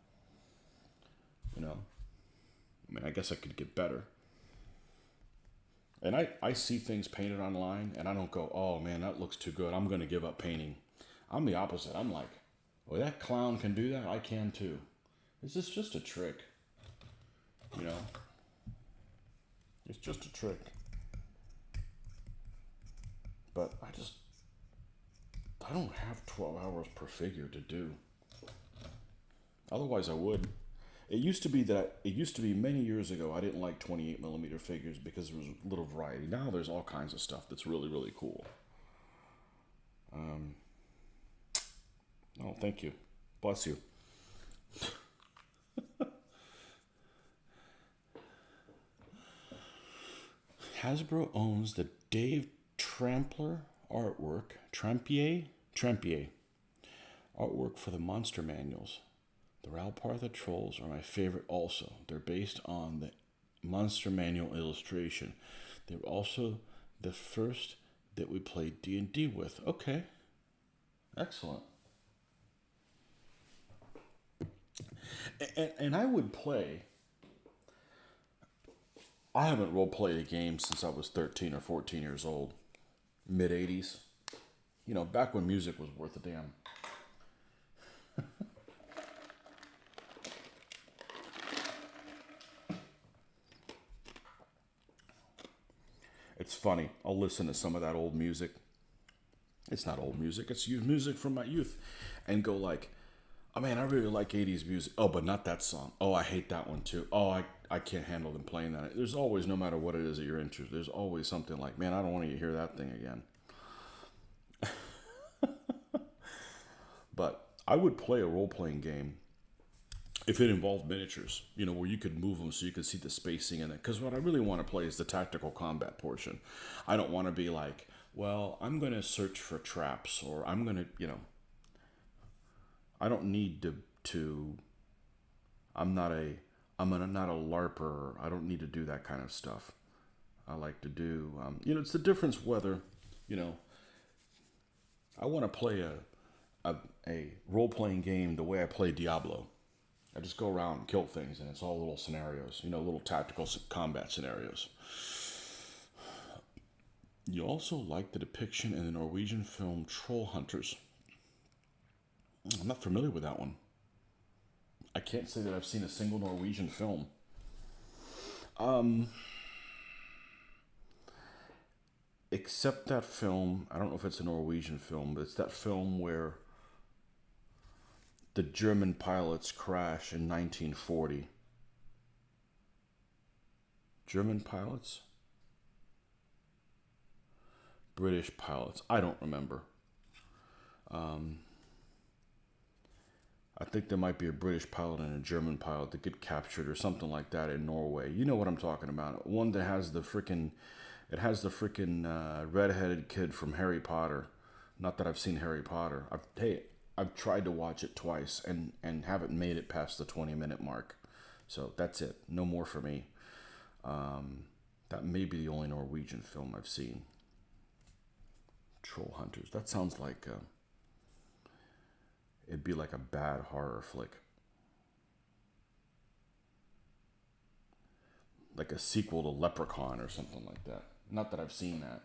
I mean, I guess I could get better. And I see things painted online, and I don't go, oh man, that looks too good, I'm going to give up painting. I'm the opposite. I'm like, well, that clown can do that, I can too. Is this just a trick? It's just a trick. But I don't have 12 hours per figure to do. Otherwise I would. It used to be many years ago, I didn't like 28 millimeter figures because there was a little variety. Now there's all kinds of stuff that's really, really cool. Oh, thank you. Bless you. Hasbro owns the Dave Trampier artwork for the monster manuals. The Ralpartha Trolls are my favorite also. They're based on the monster manual illustration. They were also the first that we played D&D with. Okay. Excellent. And I would play. I haven't role-played a game since I was 13 or 14 years old. Mid-80s. Back when music was worth a damn. It's funny. I'll listen to some of that old music. It's not old music. It's music from my youth. And go like, oh man, I really like 80s music. Oh, but not that song. Oh, I hate that one too. Oh, I can't handle them playing that. There's always, no matter what it is that you're interested, there's always something like, man, I don't want to hear that thing again. But I would play a role-playing game if it involved miniatures, where you could move them so you could see the spacing in it. Because what I really want to play is the tactical combat portion. I don't want to be like, well, I'm going to search for traps, or I'm going to, I don't need to I'm not a LARPer. I don't need to do that kind of stuff. I like to do, it's the difference whether, I want to play a role-playing game the way I play Diablo. I just go around and kill things, and it's all little scenarios, little tactical combat scenarios. You also like the depiction in the Norwegian film Troll Hunters. I'm not familiar with that one. I can't say that I've seen a single Norwegian film. Except that film, I don't know if it's a Norwegian film, but it's that film where the German pilots crash in 1940. German pilots? British pilots. I don't remember. I think there might be a British pilot and a German pilot that get captured or something like that in Norway. You know what I'm talking about. One that has the freaking redheaded kid from Harry Potter. Not that I've seen Harry Potter. I've tried to watch it twice and haven't made it past the 20-minute mark. So that's it. No more for me. That may be the only Norwegian film I've seen. Troll Hunters. That sounds like it'd be like a bad horror flick. Like a sequel to Leprechaun or something like that. Not that I've seen that.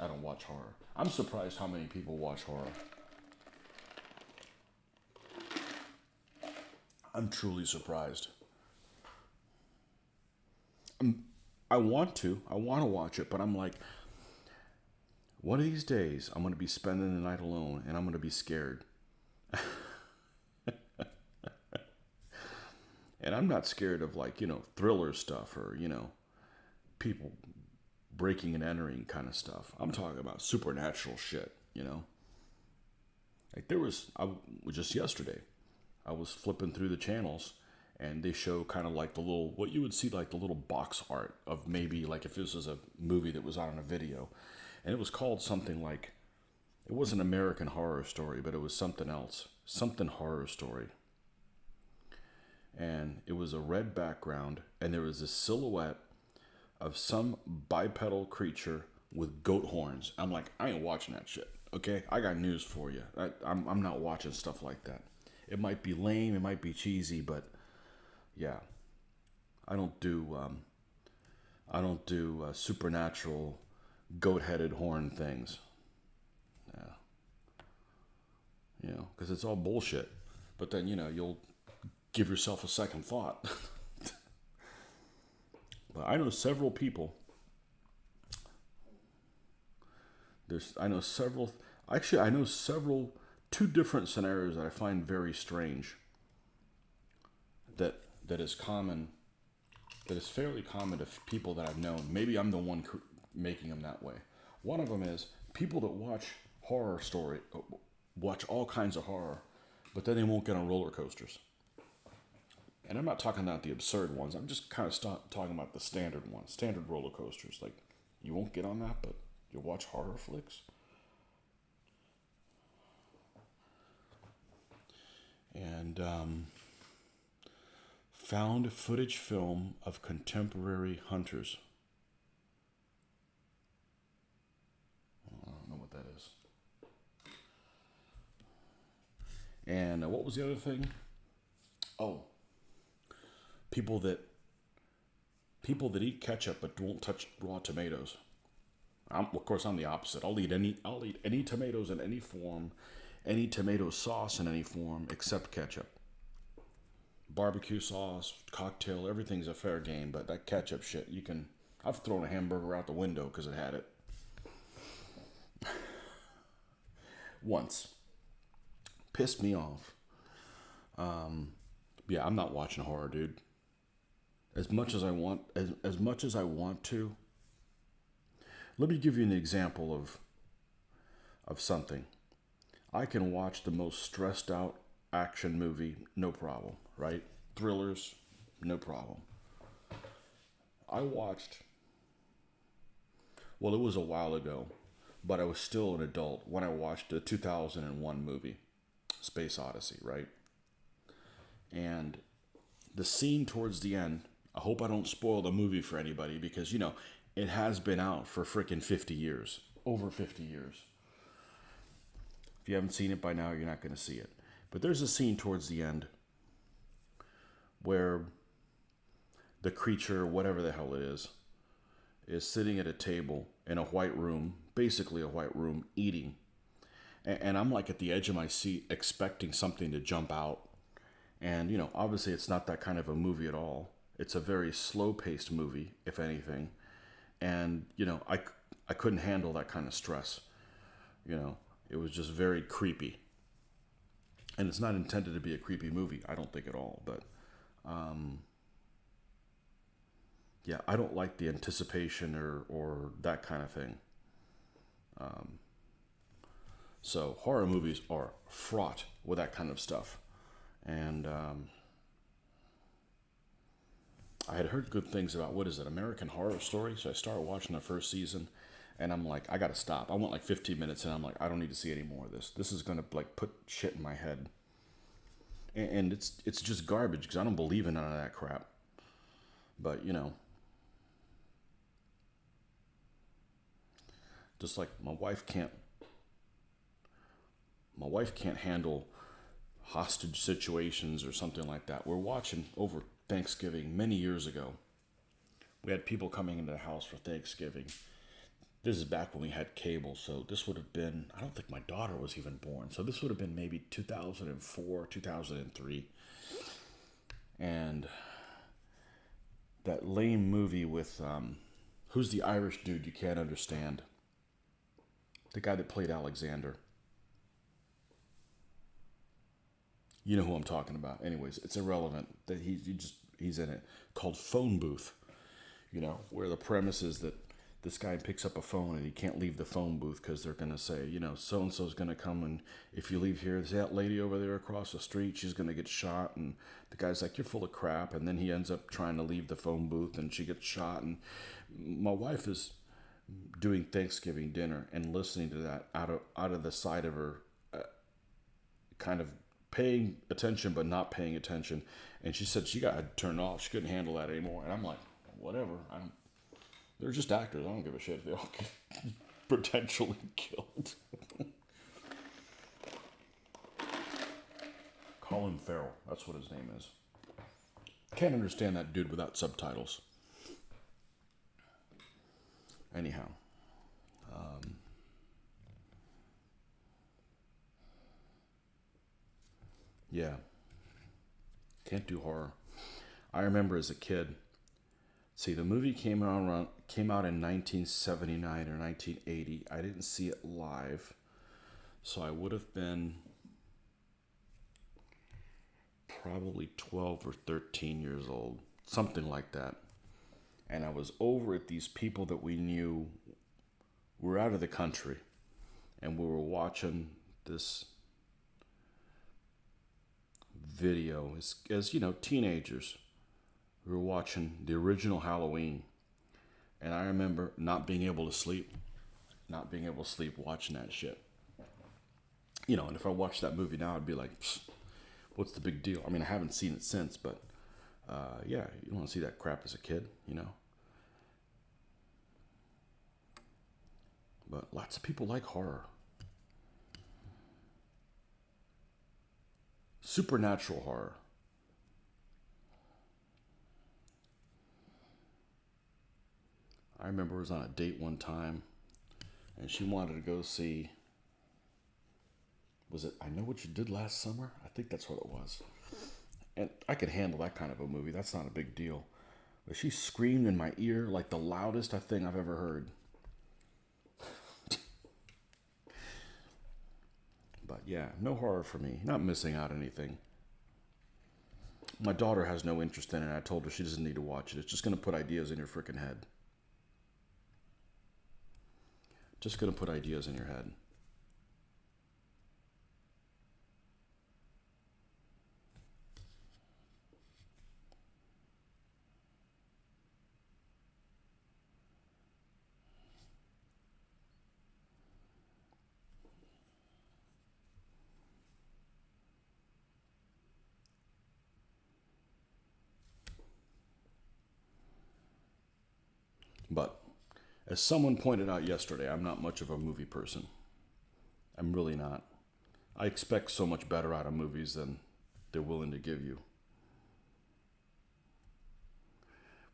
I don't watch horror. I'm surprised how many people watch horror. I'm truly surprised. I want to watch it, but I'm like, one of these days, I'm going to be spending the night alone, and I'm going to be scared. And I'm not scared of, like, thriller stuff or, people breaking and entering kind of stuff. I'm talking about supernatural shit, Like just yesterday, I was flipping through the channels, and they show kind of like what you would see like the little box art of maybe like if this was a movie that was on a video. And it was called something like, it was an American Horror Story, but it was something else. Something Horror Story. And it was a red background, and there was a silhouette of some bipedal creature with goat horns. I'm like, I ain't watching that shit. Okay, I got news for you. I'm not watching stuff like that. It might be lame, it might be cheesy, but yeah, I don't do supernatural goat-headed horn things. Yeah, because it's all bullshit. But then you'll give yourself a second thought. But I know several people. I know several. Actually, I know two different scenarios that I find very strange. That is common. That is fairly common to people that I've known. Maybe I'm the one making them that way. One of them is people that watch all kinds of horror, but then they won't get on roller coasters. And I'm not talking about the absurd ones. I'm just kind of talking about the standard ones, standard roller coasters. Like, you won't get on that, but you'll watch horror flicks. And found footage film of contemporary hunters. I don't know what that is. And what was the other thing? Oh, people that eat ketchup but won't touch raw tomatoes. Of course, I'm the opposite. I'll eat any tomatoes in any form, any tomato sauce in any form except ketchup. Barbecue sauce, cocktail, everything's a fair game, but that ketchup shit, I've thrown a hamburger out the window because it had it. Once. Pissed me off. Yeah, I'm not watching horror, dude. As much as I want to. Let me give you an example of something. I can watch the most stressed out action movie, no problem, right? Thrillers, no problem. I watched, well, it was a while ago, but I was still an adult when I watched the 2001 movie, Space Odyssey, right? And the scene towards the end, I hope I don't spoil the movie for anybody because, it has been out for freaking 50 years, over 50 years. If you haven't seen it by now, you're not going to see it. But there's a scene towards the end where the creature, whatever the hell it is sitting at a table in a white room, basically a white room, eating. And I'm like at the edge of my seat expecting something to jump out. And, obviously it's not that kind of a movie at all. It's a very slow-paced movie, if anything. And, I couldn't handle that kind of stress. It was just very creepy. And it's not intended to be a creepy movie, I don't think at all. But, yeah, I don't like the anticipation or that kind of thing. So horror movies are fraught with that kind of stuff. And I had heard good things about, American Horror Story? So I started watching the first season. And I'm like, I gotta stop. I went like 15 minutes and I'm like, I don't need to see any more of this. This is gonna like put shit in my head. And it's just garbage because I don't believe in none of that crap. But, just like my wife can't handle hostage situations or something like that. We're watching over Thanksgiving many years ago. We had people coming into the house for Thanksgiving. This is back when we had cable, so this would have been, I don't think my daughter was even born, so this would have been maybe 2004, 2003. And that lame movie with, who's the Irish dude you can't understand? The guy that played Alexander. You know who I'm talking about. Anyways, it's irrelevant that he's in it. Called Phone Booth. Where the premise is that this guy picks up a phone and he can't leave the phone booth because they're going to say, so-and-so's going to come and if you leave here, that lady over there across the street, she's going to get shot. And the guy's like, you're full of crap. And then he ends up trying to leave the phone booth and she gets shot. And my wife is doing Thanksgiving dinner and listening to that out of the side of her, kind of paying attention but not paying attention. And she said she got to turn off. She couldn't handle that anymore. And I'm like, whatever. They're just actors. I don't give a shit if they all get potentially killed. Colin Farrell. That's what his name is. Can't understand that dude without subtitles. Anyhow. Yeah. Can't do horror. I remember as a kid. See, the movie came out in 1979 or 1980. I didn't see it live, so I would have been probably 12 or 13 years old, something like that. And I was over at these people that we knew were out of the country, and we were watching this video as you know, teenagers. We were watching the original Halloween, and I remember not being able to sleep watching that shit. You know, and if I watched that movie now, I'd be like, what's the big deal? I mean, I haven't seen it since, but yeah, you don't want to see that crap as a kid, you know. But lots of people like horror. Supernatural horror. I remember I was on a date one time, and she wanted to go see, was it I Know What You Did Last Summer? I think that's what it was. And I could handle that kind of a movie. That's not a big deal. But she screamed in my ear like the loudest thing I've ever heard. But yeah, no horror for me. Not missing out anything. My daughter has no interest in it. I told her she doesn't need to watch it. It's just going to put ideas in your freaking head. Just going to put ideas in your head. But as someone pointed out yesterday, I'm not much of a movie person. I'm really not. I expect so much better out of movies than they're willing to give you.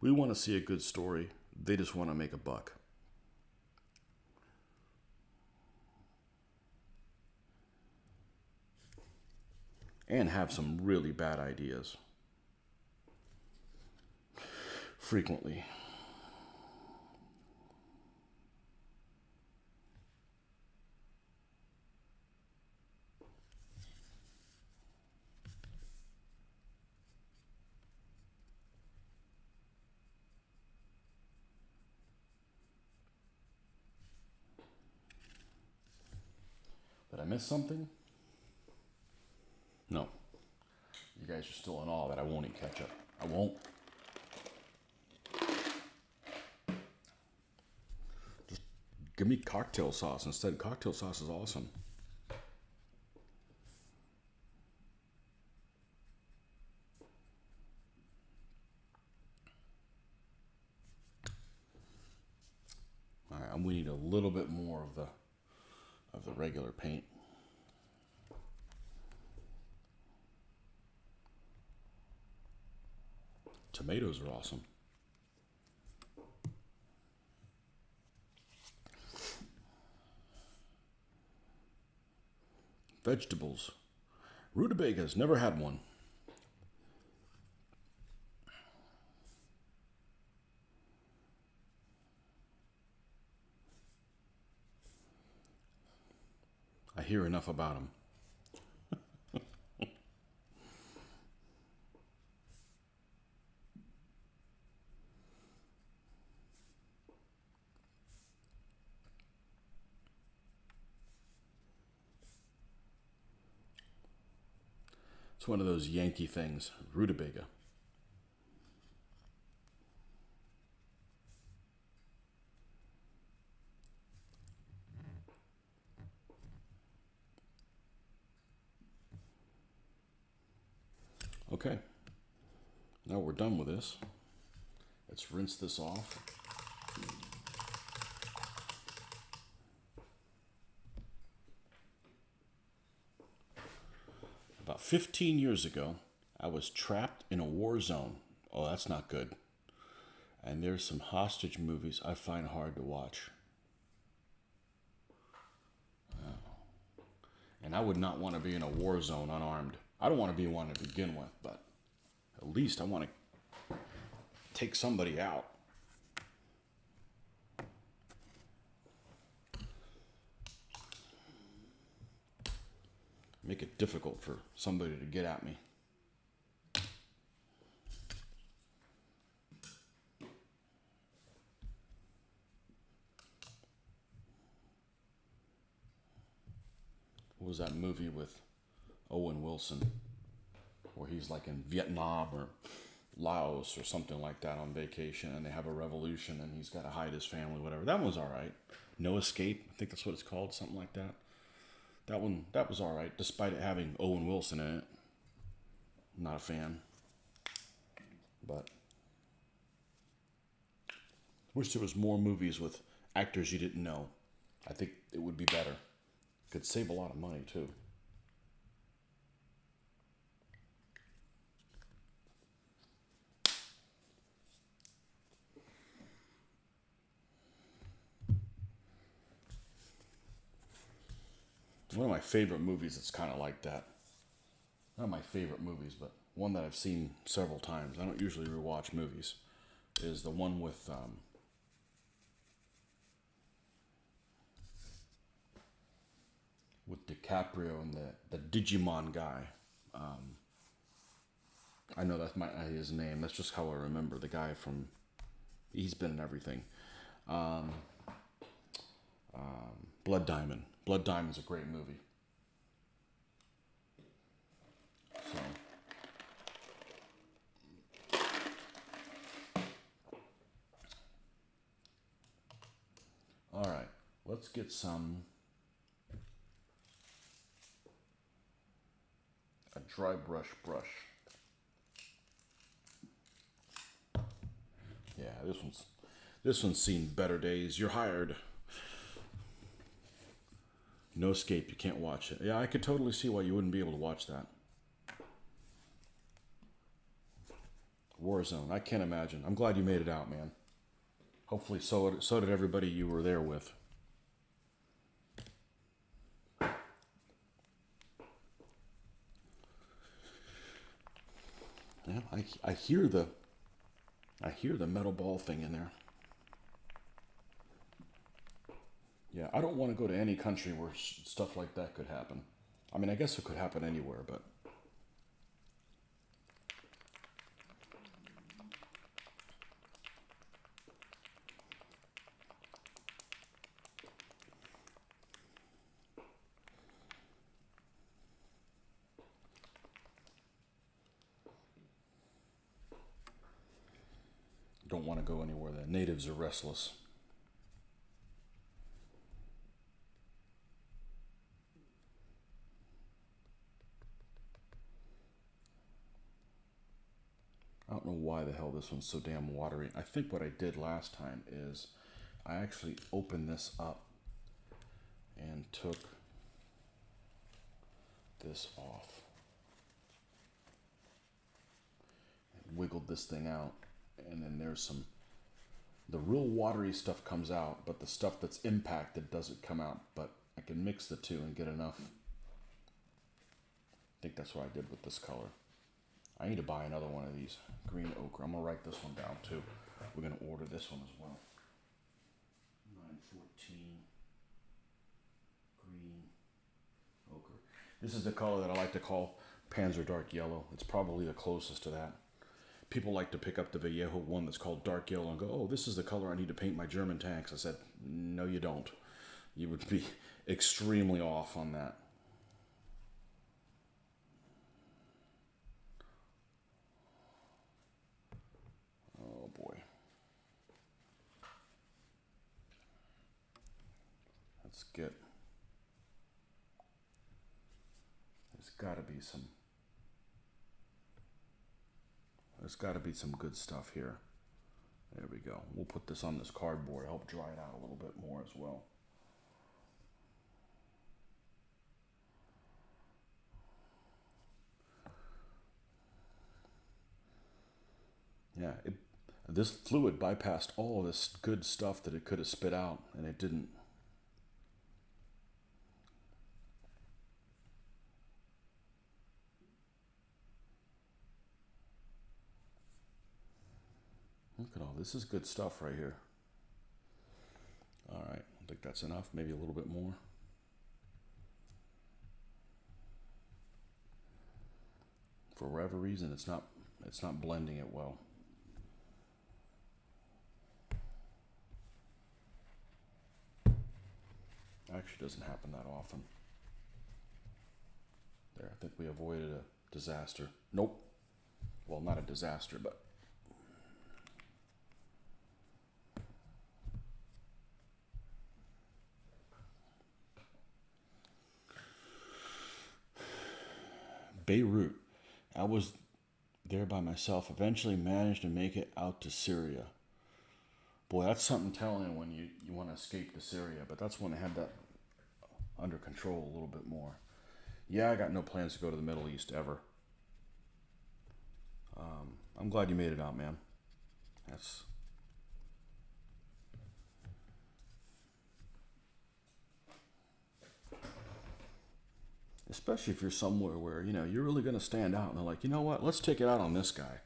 We want to see a good story. They just want to make a buck. And have some really bad ideas. Frequently. Did I miss something? No. You guys are still in awe that I won't eat ketchup. I won't. Just give me cocktail sauce instead. Cocktail sauce is awesome. All right, we need a little bit more of the regular paint. Tomatoes are awesome. Vegetables. Rutabagas, never had one. I hear enough about them. It's one of those Yankee things, rutabaga. Okay, now we're done with this. Let's rinse this off. About 15 years ago, I was trapped in a war zone. Oh, that's not good. And there's some hostage movies I find hard to watch. And I would not want to be in a war zone unarmed. I don't want to be one to begin with, but at least I want to take somebody out. Make it difficult for somebody to get at me. What was that movie with Owen Wilson where he's like in Vietnam or Laos or something like that on vacation, and they have a revolution and he's got to hide his family, whatever. That one was all right. No Escape, I think that's what it's called, something like that. That was all right, despite it having Owen Wilson in it. Not a fan. But wish there was more movies with actors you didn't know. I think it would be better. Could save a lot of money too. One of my favorite movies that's kind of like that. Not my favorite movies, but one that I've seen several times. I don't usually rewatch movies. Is the one with DiCaprio and the Digimon guy. I know that's his name. That's just how I remember the guy from. He's been in everything. Blood Diamond. Blood Diamond's a great movie. So, all right, let's get a dry brush. Yeah, this one's seen better days. You're hired. No Escape, you can't watch it. Yeah, I could totally see why you wouldn't be able to watch that. Warzone, I can't imagine. I'm glad you made it out, man. Hopefully so did everybody you were there with. Yeah, I hear the metal ball thing in there. Yeah, I don't want to go to any country where stuff like that could happen. I mean, I guess it could happen anywhere, but don't want to go anywhere. The natives are restless. I don't know why the hell this one's so damn watery. I think what I did last time is I actually opened this up and took this off. And wiggled this thing out. And then the real watery stuff comes out, but the stuff that's impacted doesn't come out. But I can mix the two and get enough. I think that's what I did with this color. I need to buy another one of these. Green ochre. I'm going to write this one down too. We're going to order this one as well. 914 green ochre. This is the color that I like to call Panzer Dark Yellow. It's probably the closest to that. People like to pick up the Vallejo one that's called Dark Yellow and go, oh, this is the color I need to paint my German tanks. I said, no, you don't. You would be extremely off on that. Oh, boy. Let's get... There's got to be some good stuff here. There we go. We'll put this on this cardboard, help dry it out a little bit more as well. Yeah, this fluid bypassed all this good stuff that it could have spit out, and it didn't. Look at all this is good stuff right here. All right, I think that's enough. Maybe a little bit more. For whatever reason, it's not blending it well. Actually, doesn't happen that often. There, I think we avoided a disaster. Nope. Well, not a disaster, but Beirut. I was there by myself. Eventually managed to make it out to Syria. Boy, that's something telling when you want to escape to Syria, but that's when I had that under control a little bit more. Yeah, I got no plans to go to the Middle East ever. I'm glad you made it out, man. That's especially if you're somewhere where you're really going to stand out, and they're like, you know what? Let's take it out on this guy.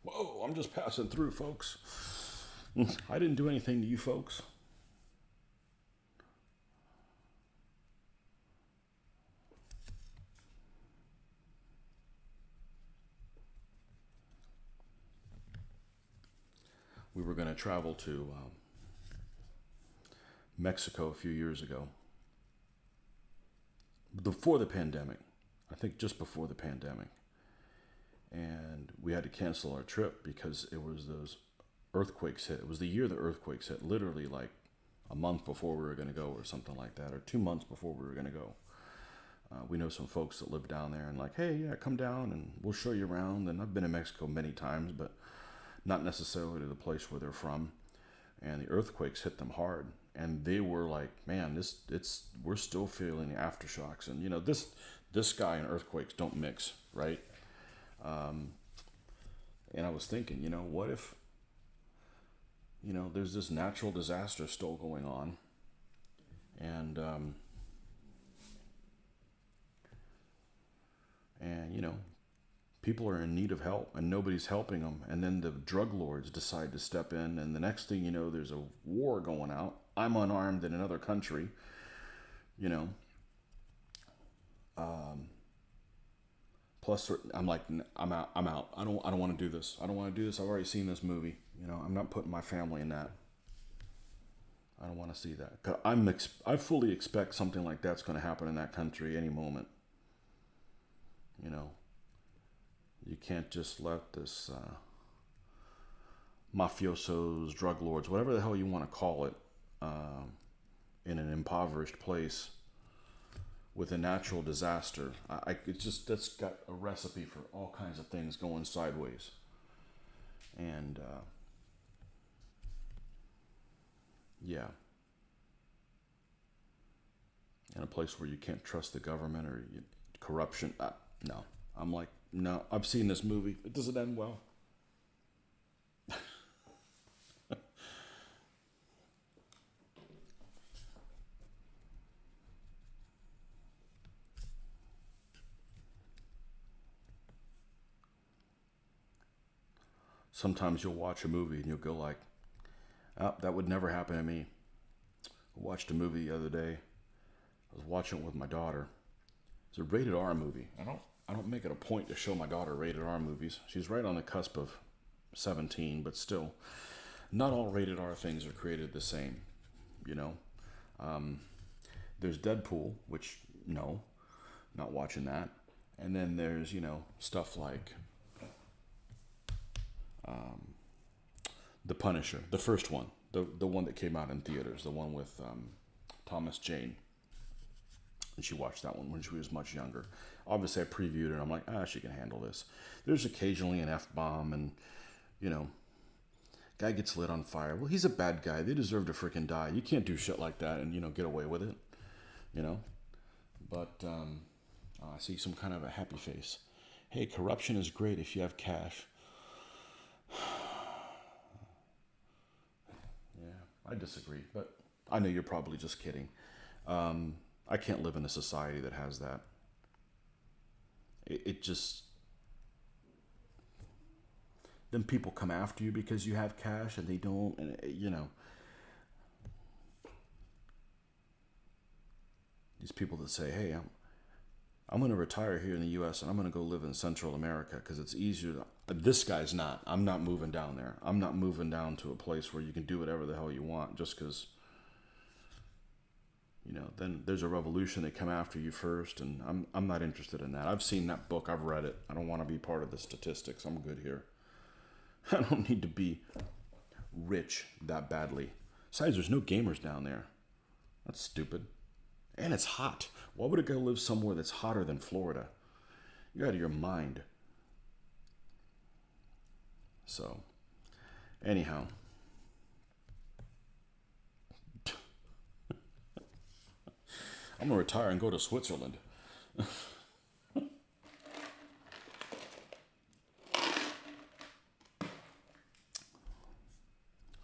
Whoa, I'm just passing through, folks. I didn't do anything to you folks. We were going to travel to Mexico a few years ago, before the pandemic. I think just before the pandemic. And we had to cancel our trip because it was those earthquakes hit. It was the year the earthquakes hit, literally like a month before we were going to go or something like that, or 2 months before we were going to go. We know some folks that live down there and like, hey, yeah, come down and we'll show you around. And I've been to Mexico many times, but not necessarily to the place where they're from. And the earthquakes hit them hard. And they were like, man, we're still feeling the aftershocks. And this guy and earthquakes don't mix, right? And I was thinking, what if, there's this natural disaster still going on, and people are in need of help and nobody's helping them, and then the drug lords decide to step in, and the next thing you know, there's a war going out. I'm unarmed in another country, plus I'm like, I'm out. I don't want to do this. I don't want to do this. I've already seen this movie. I'm not putting my family in that. I don't want to see that. 'Cause I fully expect something like that's going to happen in that country any moment. You can't just let this mafiosos, drug lords, whatever the hell you want to call it, in an impoverished place with a natural disaster. That's got a recipe for all kinds of things going sideways. And yeah, in a place where you can't trust the government or corruption. No, I'm like, no, I've seen this movie. It doesn't end well. Sometimes you'll watch a movie and you'll go like, oh, that would never happen to me. I watched a movie the other day. I was watching it with my daughter. It's a rated R movie. I don't make it a point to show my daughter rated R movies. She's right on the cusp of 17, but still, not all rated R things are created the same. There's Deadpool, which no, not watching that. And then there's stuff like The Punisher, the first one, the one that came out in theaters, the one with Thomas Jane. And she watched that one when she was much younger. Obviously, I previewed it, and I'm like, she can handle this. There's occasionally an F-bomb, and, Guy gets lit on fire. Well, he's a bad guy. They deserve to freaking die. You can't do shit like that and, get away with it, you know? But I see some kind of a happy face. Hey, corruption is great if you have cash. Yeah, I disagree, but I know you're probably just kidding. I can't live in a society that has that. It just... Then people come after you because you have cash and they don't, and these people that say, hey, I'm going to retire here in the U.S. and I'm going to go live in Central America because it's easier. This guy's not. I'm not moving down there. I'm not moving down to a place where you can do whatever the hell you want just because, then there's a revolution. They come after you first, and I'm not interested in that. I've seen that book. I've read it. I don't want to be part of the statistics. I'm good here. I don't need to be rich that badly. Besides, there's no gamers down there. That's stupid. And it's hot. Why would a guy live somewhere that's hotter than Florida? You're out of your mind. So, anyhow. I'm going to retire and go to Switzerland.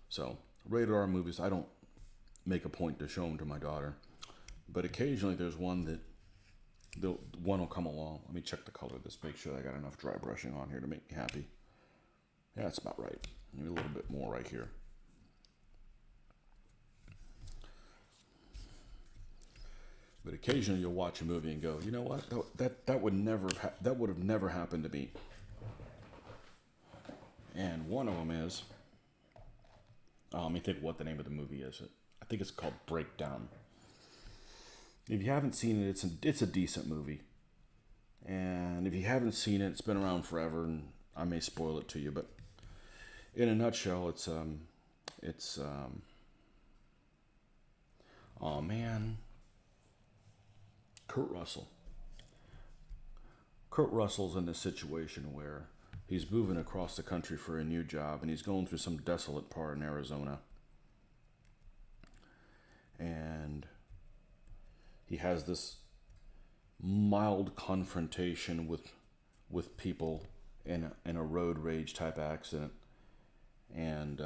So, rated R movies, I don't make a point to show them to my daughter. But occasionally there's one one will come along. Let me check the color of this, make sure I got enough dry brushing on here to make me happy. Yeah, that's about right. Maybe a little bit more right here. But occasionally you'll watch a movie and go, you know what? That would have never happened to me. And one of them is, let me think what the name of the movie is. I think it's called Breakdown. If you haven't seen it, it's a decent movie. And if you haven't seen it, it's been around forever, and I may spoil it to you. But in a nutshell, oh man, Kurt Russell. Kurt Russell's in this situation where he's moving across the country for a new job, and he's going through some desolate part in Arizona. And he has this mild confrontation with people in a road rage type accident, and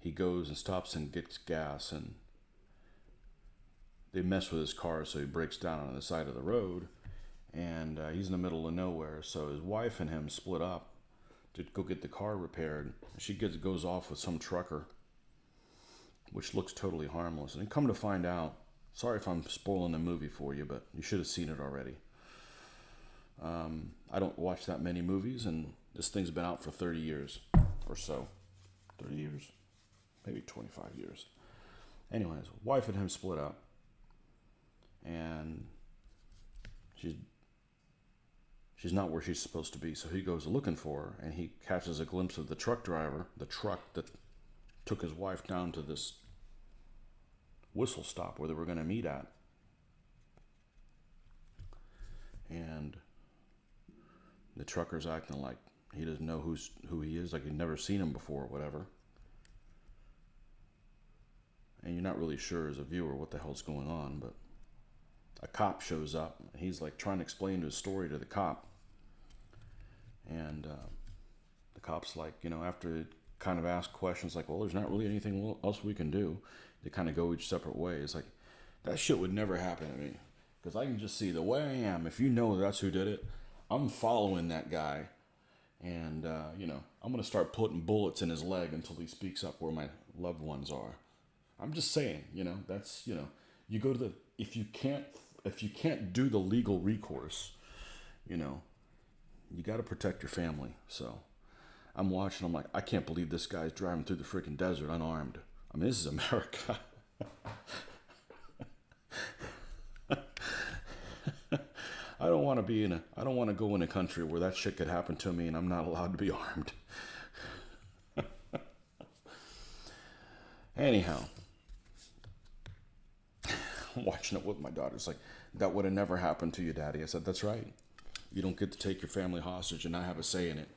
he goes and stops and gets gas, and they mess with his car, so he breaks down on the side of the road. And he's in the middle of nowhere, so his wife and him split up to go get the car repaired. She goes off with some trucker, which looks totally harmless. And come to find out, sorry if I'm spoiling the movie for you, but you should have seen it already. I don't watch that many movies, and this thing's been out for 30 years or so. 30 years? Maybe 25 years. Anyways, wife and him split up, and she's not where she's supposed to be, so he goes looking for her, and he catches a glimpse of the truck driver, the truck that took his wife down to this whistle stop where they were going to meet at. And the trucker's acting like he doesn't know who he is, like he'd never seen him before or whatever. And you're not really sure as a viewer what the hell's going on, but a cop shows up, and he's like trying to explain his story to the cop. And the cop's like, after kind of ask questions like, well, there's not really anything else we can do. They kind of go each separate ways. Like, that shit would never happen to me. Because I can just see the way I am. If you know that's who did it, I'm following that guy. And, I'm going to start putting bullets in his leg until he speaks up where my loved ones are. I'm just saying, that's, you go to if you can't do the legal recourse, you got to protect your family. So I'm watching, I'm like, I can't believe this guy's driving through the freaking desert unarmed. I mean, this is America. I don't want to go in a country where that shit could happen to me and I'm not allowed to be armed. Anyhow, I'm watching it with my daughter. It's like, that would have never happened to you, Daddy. I said, that's right. You don't get to take your family hostage and not have a say in it.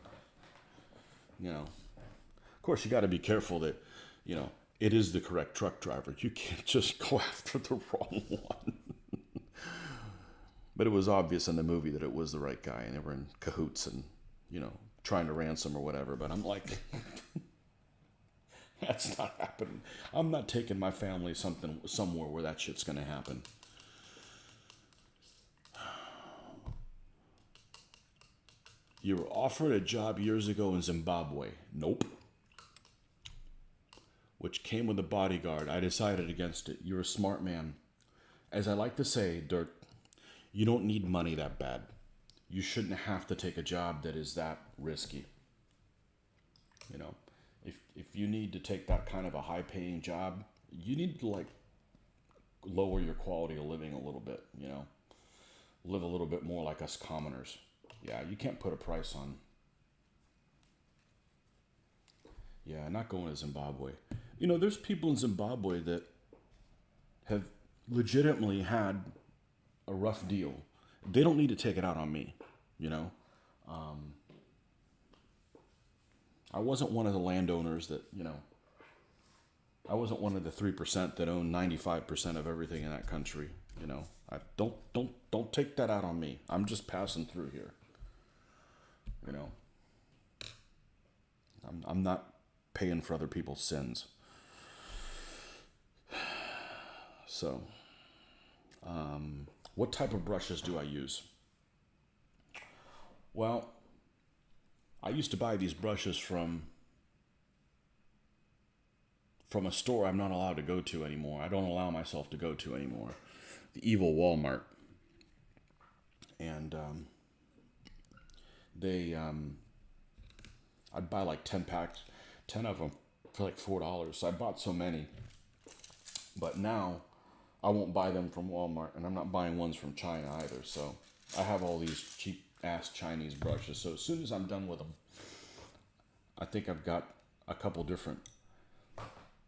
You know, of course, you got to be careful that, it is the correct truck driver. You can't just go after the wrong one. But it was obvious in the movie that it was the right guy, and they were in cahoots and, trying to ransom or whatever. But I'm like, that's not happening. I'm not taking my family somewhere where that shit's going to happen. You were offered a job years ago in Zimbabwe. Nope. Which came with a bodyguard. I decided against it. You're a smart man. As I like to say, Dirk, you don't need money that bad. You shouldn't have to take a job that is that risky. If you need to take that kind of a high-paying job, you need to lower your quality of living a little bit. Live a little bit more like us commoners. Yeah, you can't put a price on. Yeah, not going to Zimbabwe. There's people in Zimbabwe that have legitimately had a rough deal. They don't need to take it out on me, I wasn't one of the landowners that, I wasn't one of the 3% that own 95% of everything in that country. I don't take that out on me. I'm just passing through here. I'm not paying for other people's sins. So, what type of brushes do I use? Well, I used to buy these brushes from a store I'm not allowed to go to anymore. I don't allow myself to go to anymore. The evil Walmart. And I'd buy like 10 packs, 10 of them for like $4. So I bought so many. But now I won't buy them from Walmart, and I'm not buying ones from China either. So I have all these cheap ass Chinese brushes. So as soon as I'm done with them, I think I've got a couple different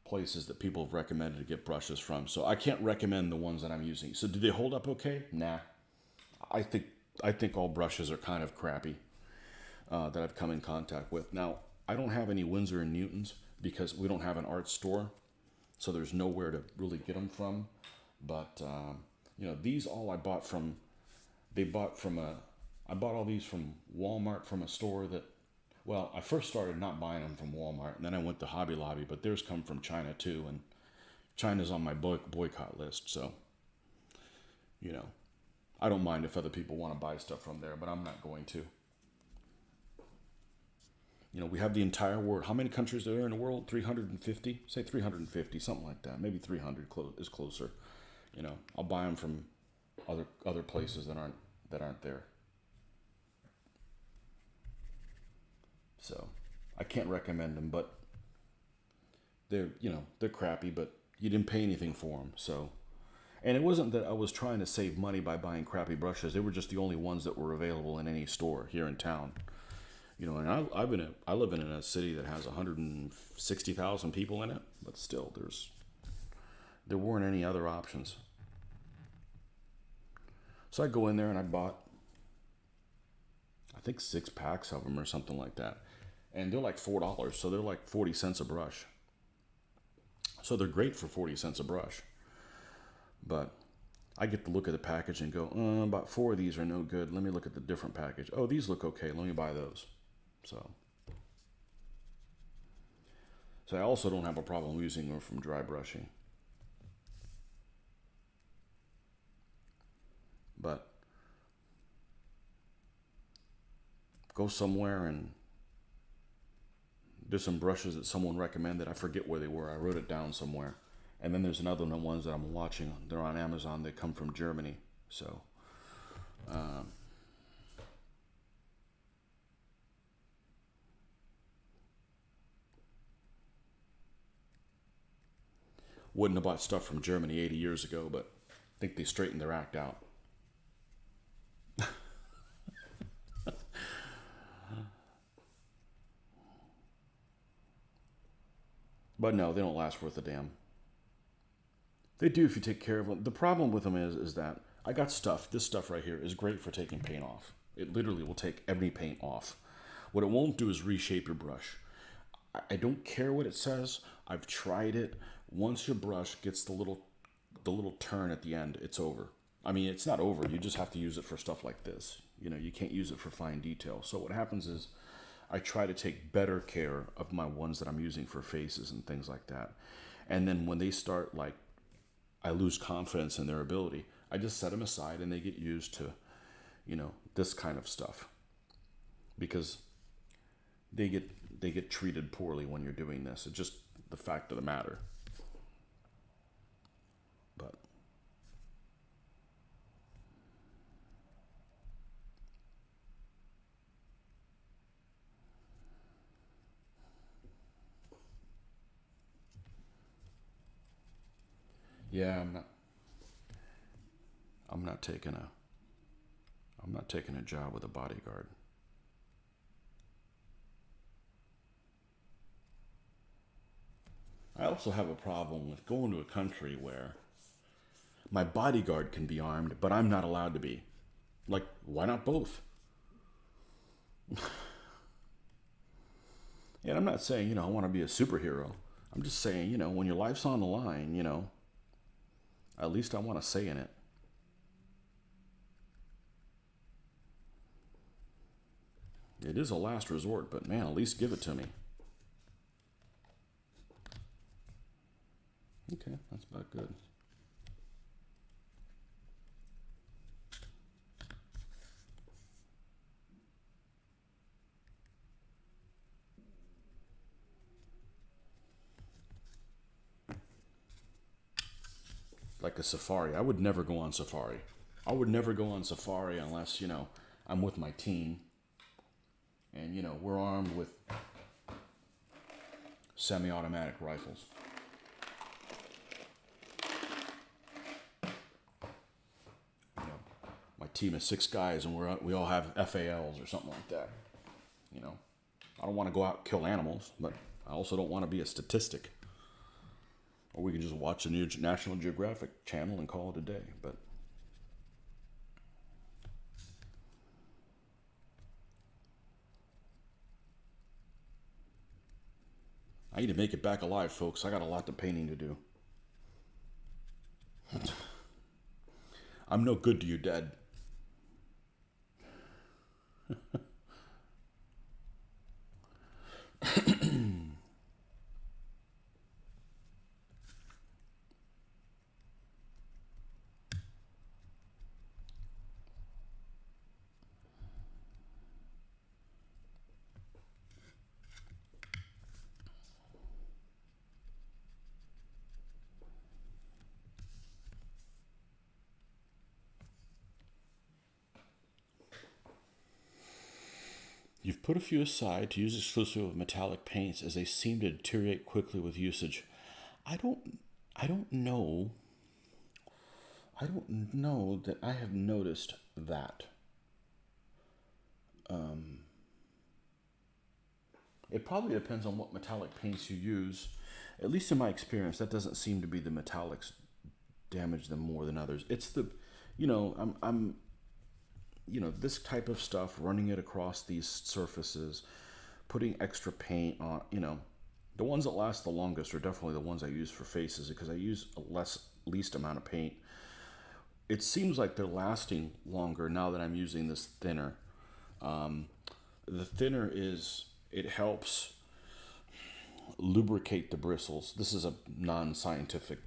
places that people have recommended to get brushes from. So I can't recommend the ones that I'm using. So do they hold up okay? Nah. I think all brushes are kind of crappy that I've come in contact with. Now, I don't have any Winsor and Newtons because we don't have an art store. So there's nowhere to really get them from. But, these all I bought from, I bought all these from Walmart, from a store that, well, I first started not buying them from Walmart, and then I went to Hobby Lobby, but theirs come from China too, and China's on my boycott list, so, I don't mind if other people want to buy stuff from there, but I'm not going to. We have the entire world. How many countries are there in the world? 350? Say 350, something like that. Maybe 300 is closer. I'll buy them from other places that aren't there. So I can't recommend them, but they're crappy, but you didn't pay anything for them. So, and it wasn't that I was trying to save money by buying crappy brushes. They were just the only ones that were available in any store here in town. And I live in a city that has 160,000 people in it, but still there weren't any other options. So I go in there and I bought, I think 6 packs of them or something like that. And they're like $4, so they're like 40 cents a brush. So they're great for 40 cents a brush. But I get to look at the package and go, about 4 of these are no good. Let me look at the different package. Oh, these look okay. Let me buy those. So I also don't have a problem using them from dry brushing. But go somewhere and there's some brushes that someone recommended. I forget where they were. I wrote it down somewhere. And then there's another one, ones that I'm watching. They're on Amazon. They come from Germany. So, wouldn't have bought stuff from Germany 80 years ago, but I think they straightened their act out. But no, they don't last worth a damn. They do if you take care of them. The problem with them is that I got stuff. This stuff right here is great for taking paint off. It literally will take any paint off. What it won't do is reshape your brush. I don't care what it says. I've tried it. Once your brush gets the little turn at the end, it's over. I mean, it's not over. You just have to use it for stuff like this. You know, you can't use it for fine detail. So what happens is I try to take better care of my ones that I'm using for faces and things like that. And then when they start, like, I lose confidence in their ability, I just set them aside and they get used to, you know, this kind of stuff. Because they get treated poorly when you're doing this. It's just the fact of the matter. But yeah, I'm not taking a job with a bodyguard. I also have a problem with going to a country where my bodyguard can be armed, but I'm not allowed to be. Like, why not both? And I'm not saying, you know, I want to be a superhero. I'm just saying, you know, when your life's on the line, you know, at least I want a say in it. It is a last resort, but man, at least give it to me. Okay, that's about good. Like a safari. I would never go on safari. I would never go on safari unless, you know, I'm with my team. And, you know, we're armed with semi-automatic rifles. You know, my team is 6 guys and we all have FALs or something like that. You know, I don't want to go out and kill animals, but I also don't want to be a statistic. Or we can just watch the new National Geographic channel and call it a day. But I need to make it back alive, folks. I got a lot of painting to do. I'm no good to you, Dad. You've put a few aside to use exclusively with metallic paints as they seem to deteriorate quickly with usage. I don't know. I don't know that I have noticed that. It probably depends on what metallic paints you use. At least in my experience, that doesn't seem to be the metallics damage them more than others. It's the, you know, I'm you know, this type of stuff, running it across these surfaces, putting extra paint on, you know, the ones that last the longest are definitely the ones I use for faces because I use a least amount of paint. It seems like they're lasting longer now that I'm using this thinner. The thinner it helps lubricate the bristles. This is a non-scientific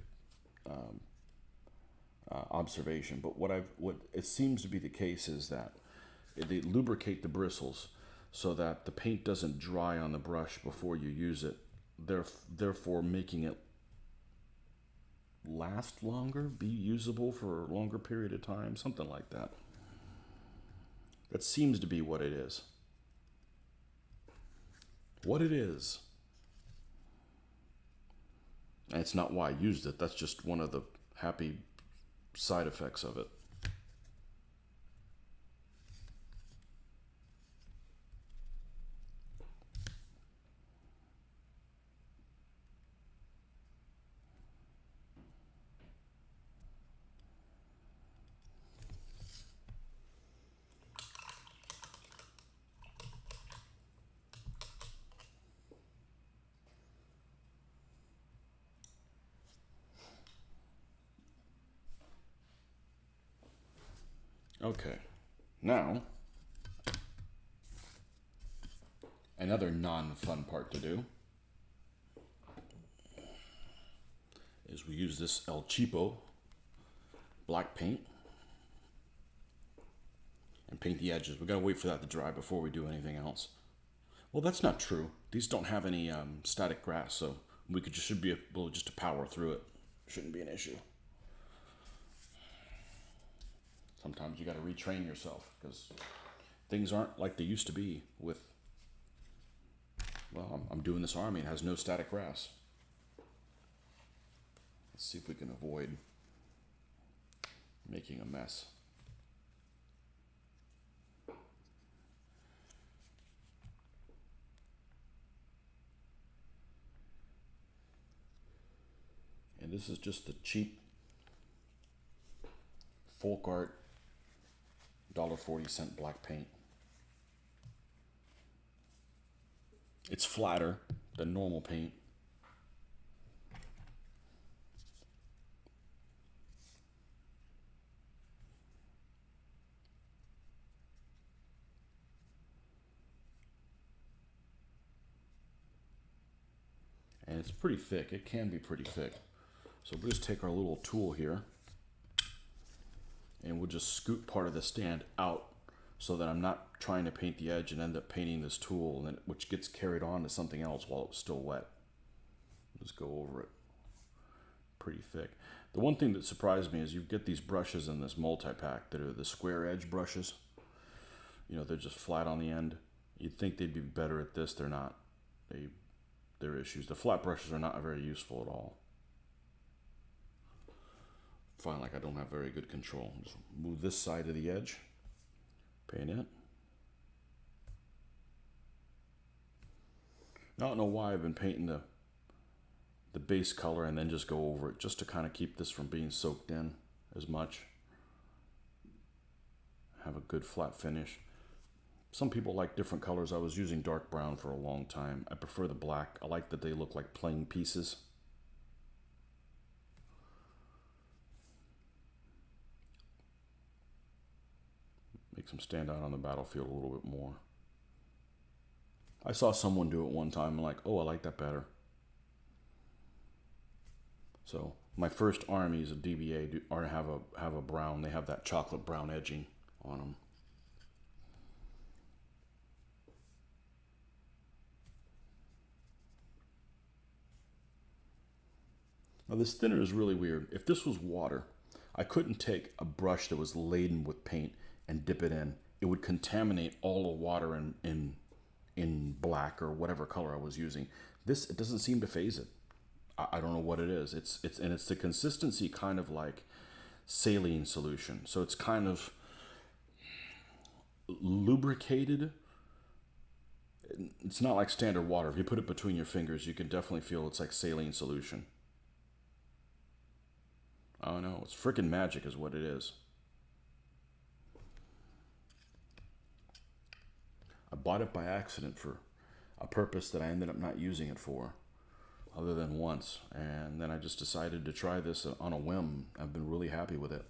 observation, but what it seems to be the case is that they lubricate the bristles so that the paint doesn't dry on the brush before you use it, therefore making it last longer, be usable for a longer period of time, something like that. That seems to be what it is. What it is. And it's not why I used it. That's just one of the happy side effects of it. Okay, now another non-fun part to do is we use this El Cheapo black paint and paint the edges. We gotta wait for that to dry before we do anything else. Well, that's not true. These don't have any static grass, so we should be able just to power through it. Shouldn't be an issue. Sometimes you got to retrain yourself because things aren't like they used to be with, well, I'm doing this army. It has no static grass. Let's see if we can avoid making a mess. And this is just the cheap folk art $1.40 black paint. It's flatter than normal paint. And it's pretty thick. It can be pretty thick. So we'll just take our little tool here and we'll just scoot part of the stand out so that I'm not trying to paint the edge and end up painting this tool, and then, which gets carried on to something else while it was still wet. Just go over it. Pretty thick. The one thing that surprised me is you get these brushes in this multi-pack that are the square edge brushes. You know, they're just flat on the end. You'd think they'd be better at this. They're not. They're issues. The flat brushes are not very useful at all. Find like I don't have very good control. Just move this side of the edge, paint it. I don't know why I've been painting the base color and then just go over it just to kind of keep this from being soaked in as much. Have a good flat finish. Some people like different colors. I was using dark brown for a long time. I prefer the black. I like that they look like plain pieces. Makes them stand out on the battlefield a little bit more. I saw someone do it one time and like, oh, I like that better. So my first armies of DBA have a brown. They have that chocolate brown edging on them. Now this thinner is really weird. If this was water, I couldn't take a brush that was laden with paint and dip it in. It would contaminate all the water in black or whatever color I was using. This, it doesn't seem to phase it. I don't know what it is. It's the consistency kind of like saline solution. So it's kind of lubricated. It's not like standard water. If you put it between your fingers, you can definitely feel it's like saline solution. Oh no, it's freaking magic is what it is. I bought it by accident for a purpose that I ended up not using it for, other than once. And then I just decided to try this on a whim. I've been really happy with it.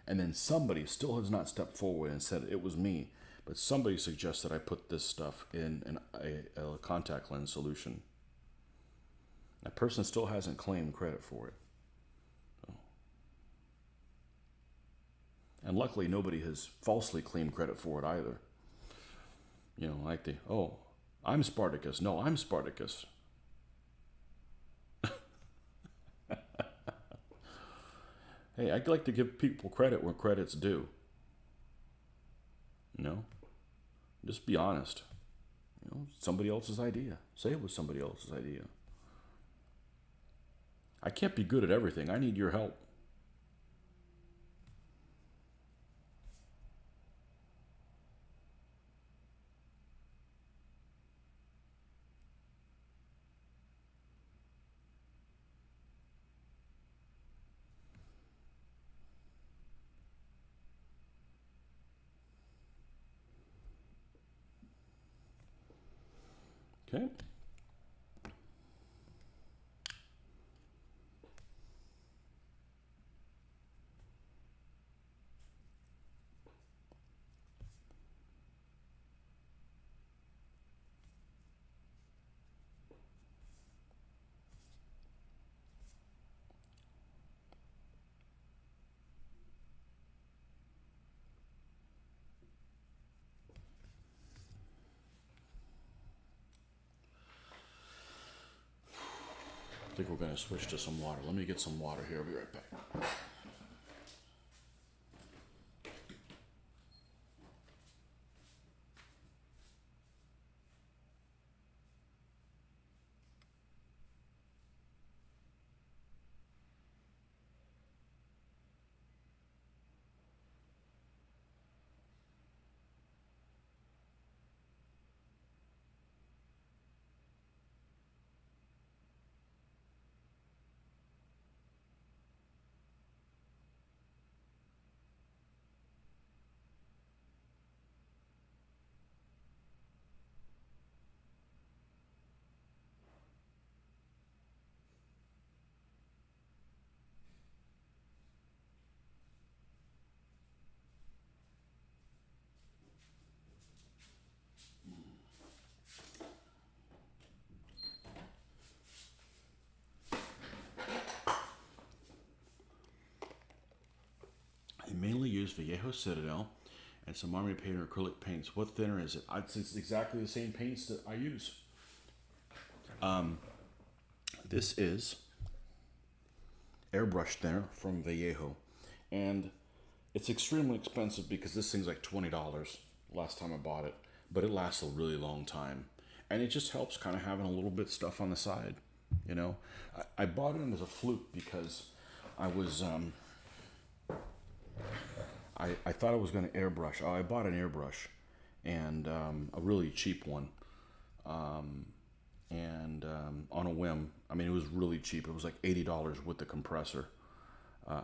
And then somebody still has not stepped forward and said it was me, but somebody suggested I put this stuff in a contact lens solution. That person still hasn't claimed credit for it. And luckily nobody has falsely claimed credit for it either. You know, like oh, I'm Spartacus. No, I'm Spartacus. Hey, I'd like to give people credit where credit's due. You know? Just be honest. You know, somebody else's idea. Say it was somebody else's idea. I can't be good at everything. I need your help. Okay. think we're going to switch to some water. Let me get some water here. I'll be right back. I mainly use Vallejo Citadel and some Amorite paint or acrylic paints. What thinner is it? It's exactly the same paints that I use. This is airbrush thinner from Vallejo, and it's extremely expensive because this thing's like $20 last time I bought it, but it lasts a really long time, and it just helps kind of having a little bit of stuff on the side, you know. I bought it as a fluke because I was I thought I was going to airbrush. I bought an airbrush, and a really cheap one, and on a whim. I mean, it was really cheap. It was like $80 with the compressor.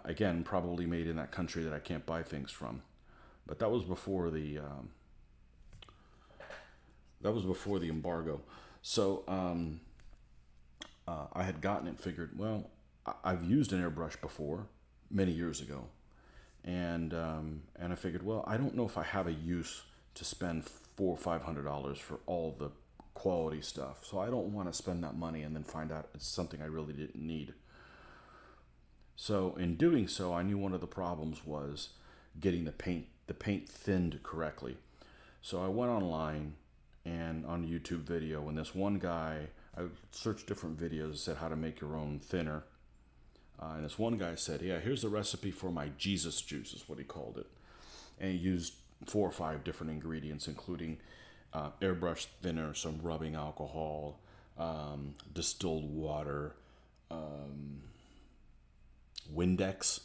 Again, probably made in that country that I can't buy things from. But that was before the embargo. So I had gotten it, figured, well, I've used an airbrush before many years ago, and I figured, well, I don't know if I have a use to spend $400 or $500 for all the quality stuff. So I don't want to spend that money and then find out it's something I really didn't need. So in doing so, I knew one of the problems was getting the paint thinned correctly. So I went online and on a YouTube video, and this one guy, I searched different videos that said how to make your own thinner. And this one guy said, yeah, here's the recipe for my Jesus juice, is what he called it. And he used 4 or 5 different ingredients, including airbrush thinner, some rubbing alcohol, distilled water, Windex.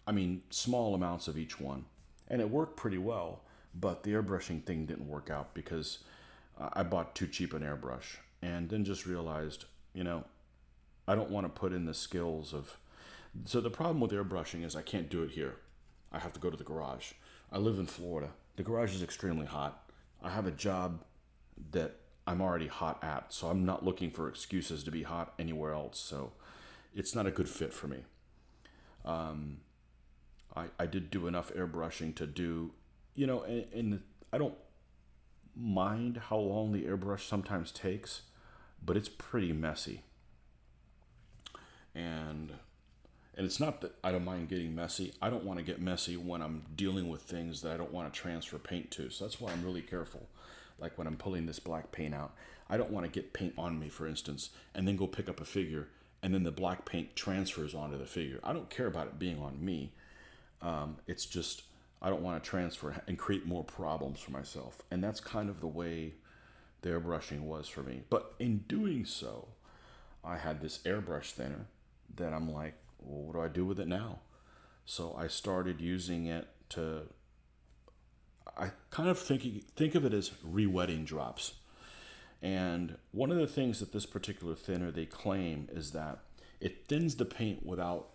I mean, small amounts of each one. And it worked pretty well, but the airbrushing thing didn't work out because I bought too cheap an airbrush, and then just realized, you know, I don't want to put in the skills of... So the problem with airbrushing is I can't do it here. I have to go to the garage. I live in Florida. The garage is extremely hot. I have a job that I'm already hot at, so I'm not looking for excuses to be hot anywhere else. So it's not a good fit for me. I did do enough airbrushing to do, you know, and I don't mind how long the airbrush sometimes takes, but it's pretty messy. And it's not that I don't mind getting messy. I don't want to get messy when I'm dealing with things that I don't want to transfer paint to. So that's why I'm really careful. Like when I'm pulling this black paint out, I don't want to get paint on me, for instance, and then go pick up a figure, and then the black paint transfers onto the figure. I don't care about it being on me. It's just, I don't want to transfer and create more problems for myself. And that's kind of the way the airbrushing was for me. But in doing so, I had this airbrush thinner that I'm like, well, what do I do with it now? So I started using it to, I kind of think of it as re-wetting drops. And one of the things that this particular thinner, they claim, is that it thins the paint without,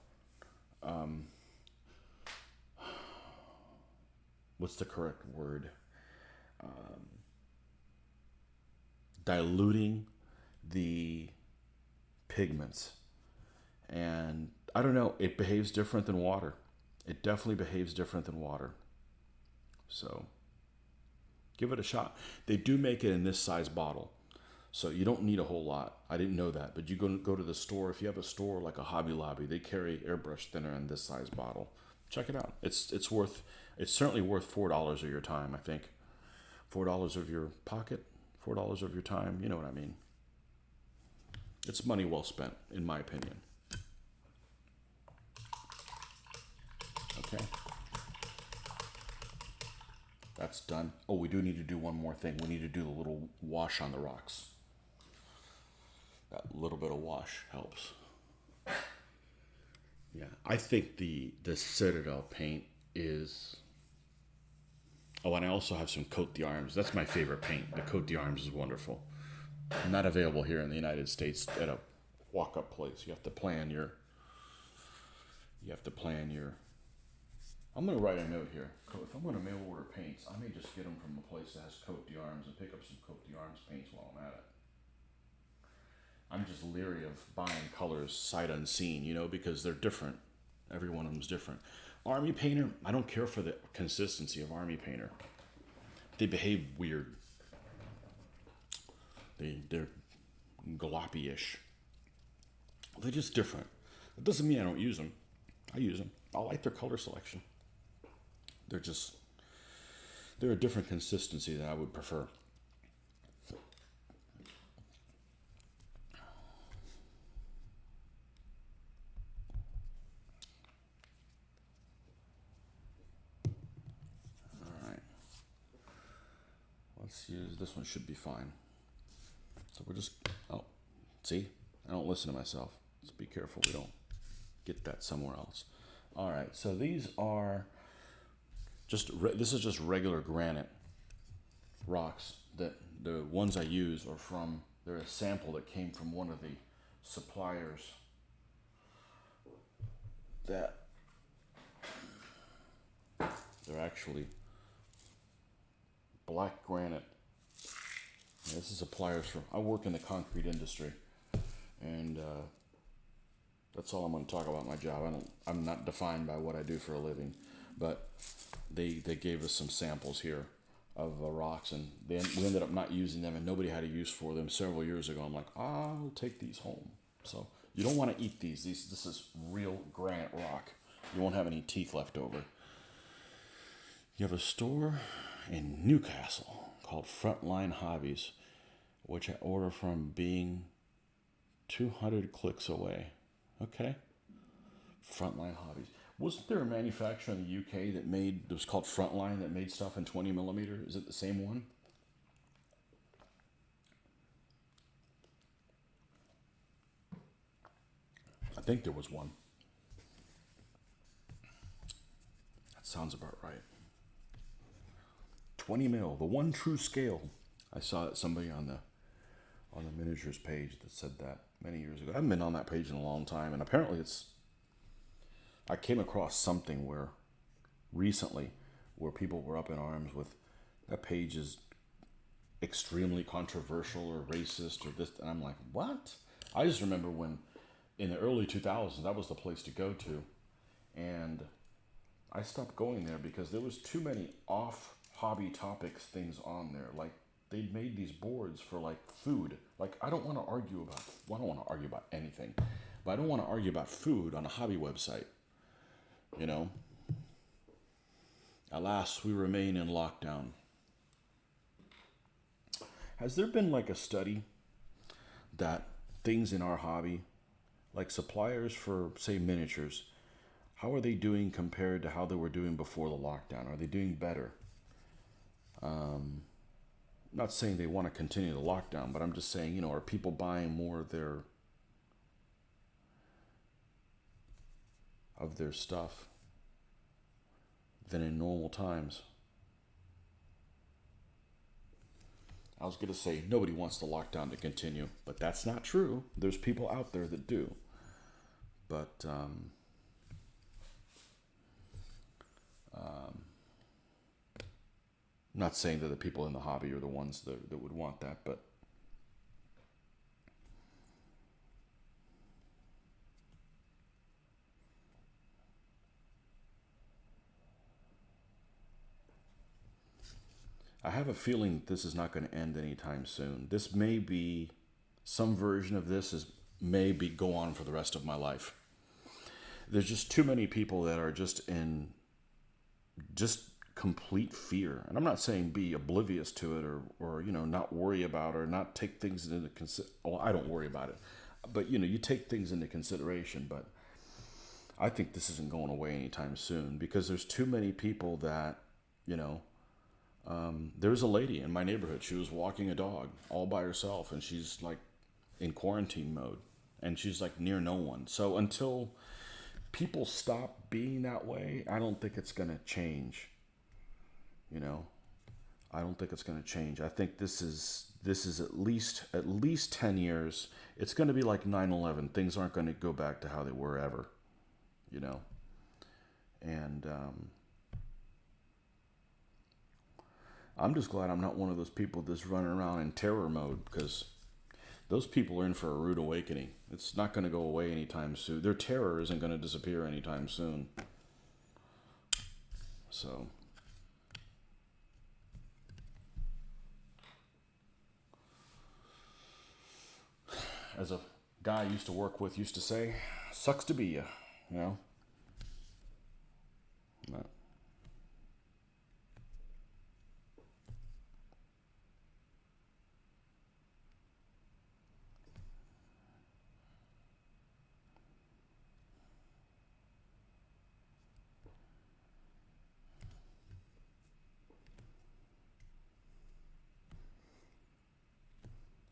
what's the correct word? Diluting the pigments. And I don't know, it behaves different than water. It definitely behaves different than water. So give it a shot. They do make it in this size bottle, so you don't need a whole lot. I didn't know that, but you go to the store. If you have a store like a Hobby Lobby, they carry airbrush thinner in this size bottle. Check it out. It's certainly worth $4 of your time. I think $4 of your pocket, $4 of your time. You know what I mean. It's money well spent, in my opinion. Okay. That's done. Oh, we do need to do one more thing. We need to do a little wash on the rocks. That little bit of wash helps. Yeah, I think the Citadel paint is. Oh, and I also have some Coat d'Arms. That's my favorite paint. The Coat d'Arms is wonderful. Not available here in the United States at a walk-up place. You have to plan your. I'm gonna write a note here. If I'm gonna mail order paints, I may just get them from a place that has Coat d'Arms and pick up some Coat d'Arms paints while I'm at it. I'm just leery of buying colors sight unseen, because they're different. Every one of them's different. Army Painter, I don't care for the consistency of Army Painter. They behave weird. They're gloppy-ish. They're just different. It doesn't mean I don't use them. I use them. I like their color selection. They're a different consistency that I would prefer. Let's use, this one should be fine. So we're just, see? I don't listen to myself. Let's be careful we don't get that somewhere else. All right, so these are this is just regular granite rocks. That the ones I use are from, they're a sample that came from one of the suppliers that they're actually black granite. This is suppliers from, I work in the concrete industry, and that's all I'm going to talk about my job. I'm not defined by what I do for a living, but they gave us some samples here of rocks, and we ended up not using them, and nobody had a use for them several years ago. I'm like, I'll take these home. So you don't want to eat these. This is real granite rock. You won't have any teeth left over. You have a store in Newcastle called Frontline Hobbies, which I order from being 200 clicks away. Okay. Frontline Hobbies. Wasn't there a manufacturer in the UK that was called Frontline, that made stuff in 20 millimeter? Is it the same one? I think there was one. That sounds about right. 20 mil, the one true scale. I saw somebody on the miniatures page that said that many years ago. I haven't been on that page in a long time, and apparently I came across something recently where people were up in arms with that page is extremely controversial or racist or this, and I'm like, what? I just remember when in the early 2000s that was the place to go to, and I stopped going there because there was too many off hobby topics things on there. Like, they'd made these boards for like food. Like, I don't want to argue about anything, but I don't want to argue about food on a hobby website. Alas, we remain in lockdown. Has there been like a study that things in our hobby, like suppliers for, say, miniatures, how are they doing compared to how they were doing before the lockdown? Are they doing better? Not saying they want to continue the lockdown, but I'm just saying, are people buying more of their stuff than in normal times? I was going to say nobody wants the lockdown to continue, but that's not true. There's people out there that do. But not saying that the people in the hobby are the ones that would want that, but I have a feeling this is not going to end anytime soon. This may be, some version of this go on for the rest of my life. There's just too many people that are just in complete fear. And I'm not saying be oblivious to it or not worry about it or not take things into consideration. Well, I don't worry about it. but you take things into consideration. But I think this isn't going away anytime soon because there's too many people that, you know, there was a lady in my neighborhood. She was walking a dog all by herself, and she's like in quarantine mode, and she's like near no one. So until people stop being that way, I don't think it's gonna change. You know, I don't think it's gonna change. I think this is at least 10 years. It's gonna be like 9/11. Things aren't gonna go back to how they were ever. You know, and I'm just glad I'm not one of those people that's running around in terror mode because those people are in for a rude awakening. It's not going to go away anytime soon. Their terror isn't going to disappear anytime soon. So, as a guy I used to work with used to say, sucks to be you, you know? No.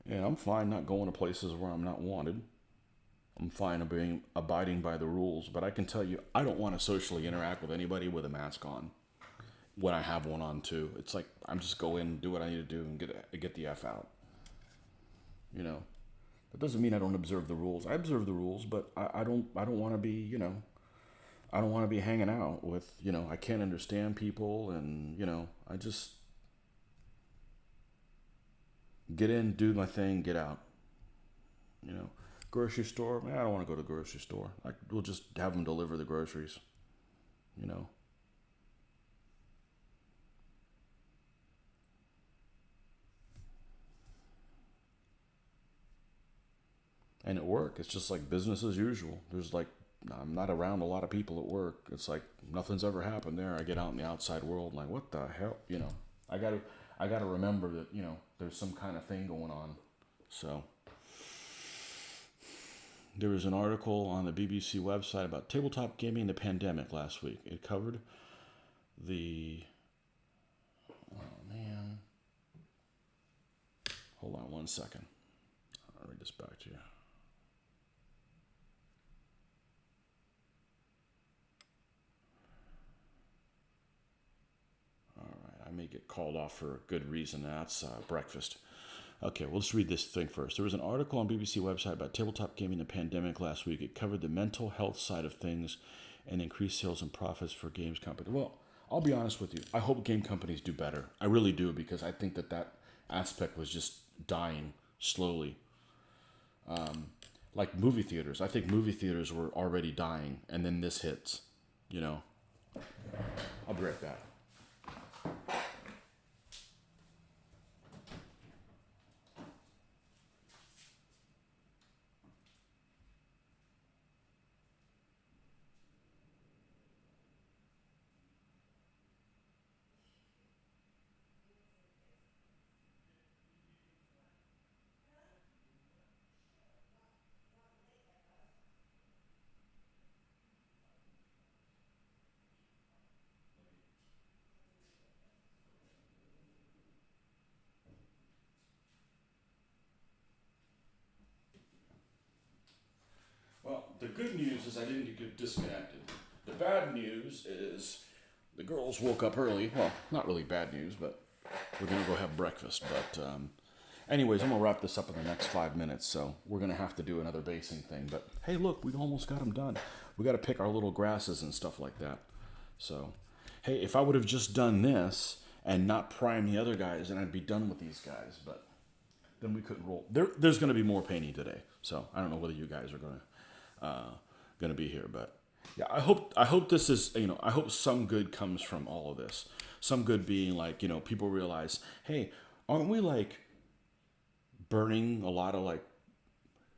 Yeah, I'm fine not going to places where I'm not wanted. I'm fine being abiding by the rules, but I can tell you, I don't want to socially interact with anybody with a mask on. When I have one on too, it's like I'm just go in, do what I need to do, and get the f out. You know, that doesn't mean I don't observe the rules. I observe the rules, but I don't want to be I don't want to be hanging out with I can't understand people, and I just get in, do my thing, get out. You know, grocery store. Man, I don't want to go to the grocery store. We'll just have them deliver the groceries. You know, and at work, it's just like business as usual. There's like I'm not around a lot of people at work. It's like nothing's ever happened there. I get out in the outside world, and like, what the hell? I gotta I gotta remember that there's some kind of thing going on. So there was an article on the BBC website about tabletop gaming in the pandemic last week. It covered the oh man, hold on one second. I'll read this back to you. I may get called off for a good reason. That's breakfast. Okay, well, let's read this thing first. There was an article on BBC website about tabletop gaming in the pandemic last week. It covered the mental health side of things and increased sales and profits for games companies. Well, I'll be honest with you. I hope game companies do better. I really do, because I think that aspect was just dying slowly. Like movie theaters. I think movie theaters were already dying, and then this hits. I'll be right back. Well, the good news is I didn't get disconnected. The bad news is the girls woke up early. Well, not really bad news, but we're going to go have breakfast. But anyways, I'm going to wrap this up in the next 5 minutes, so we're going to have to do another basing thing. But hey, look, we almost got them done. We got to pick our little grasses and stuff like that. So, hey, if I would have just done this and not prime the other guys, then I'd be done with these guys. But then we couldn't roll. There's going to be more painting today, so I don't know whether you guys are going to be here, but yeah, I hope this is I hope some good comes from all of this. Some good being like people realize, hey, aren't we like burning a lot of like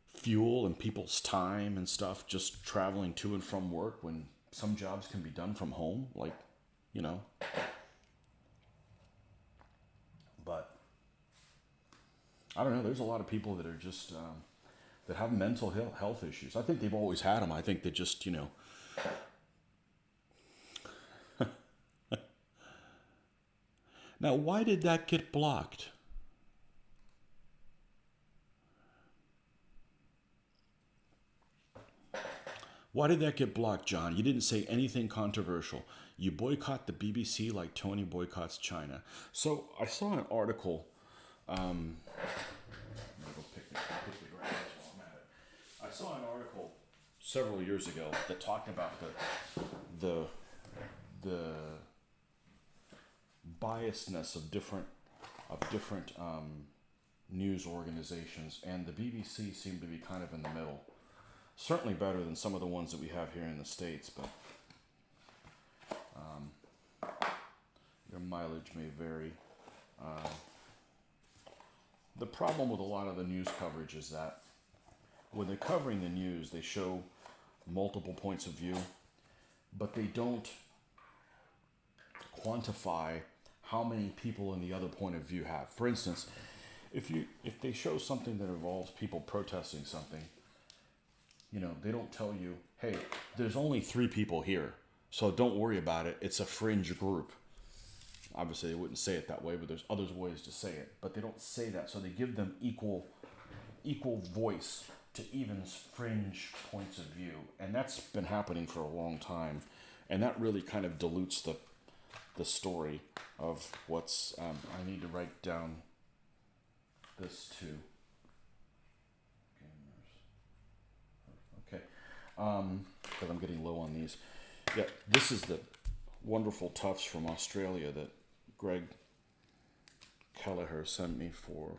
fuel and people's time and stuff just traveling to and from work when some jobs can be done from home, like you know. But I don't know. There's a lot of people that are just that have mental health issues. I think they've always had them. I think they just, Now, why did that get blocked? Why did that get blocked, John? You didn't say anything controversial. You boycott the BBC like Tony boycotts China. So I saw an article. I'm gonna go pick the ground while I'm at it. I saw an article several years ago that talked about the biasness of different news organizations, and the BBC seemed to be kind of in the middle. Certainly better than some of the ones that we have here in the States, but your mileage may vary. The problem with a lot of the news coverage is that when they're covering the news, they show multiple points of view, but they don't quantify how many people in the other point of view have. For instance, if they show something that involves people protesting something, they don't tell you, hey, there's only 3 people here, so don't worry about it. It's a fringe group. Obviously, they wouldn't say it that way, but there's other ways to say it. But they don't say that, so they give them equal voice to even fringe points of view. And that's been happening for a long time. And that really kind of dilutes the story of what's... I need to write down this too. Because I'm getting low on these. Yeah, this is the wonderful tufts from Australia that Greg Kelleher sent me for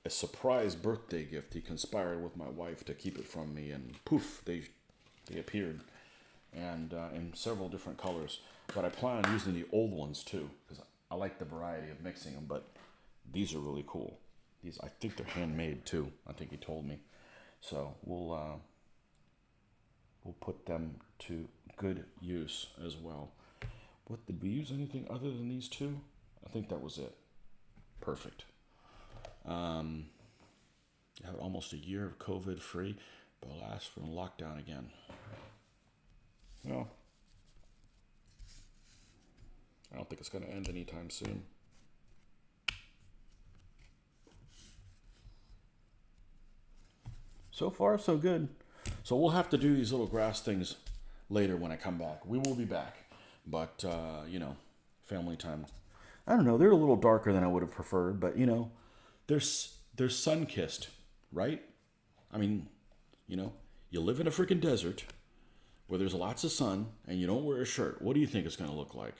a surprise birthday gift. He conspired with my wife to keep it from me, and poof, they appeared, and in several different colors. But I plan on using the old ones too, because I like the variety of mixing them. But these are really cool. These, I think they're handmade too. I think he told me. So we'll put them to good use as well. What, did we use anything other than these 2? I think that was it. Perfect. You have almost a year of COVID free, but alas, for lockdown again. Well, I don't think it's going to end anytime soon. So far, so good. So we'll have to do these little grass things later when I come back. We will be back. But, family time. I don't know. They're a little darker than I would have preferred. But, they're sun-kissed, right? I mean, you live in a freaking desert where there's lots of sun and you don't wear a shirt. What do you think it's going to look like?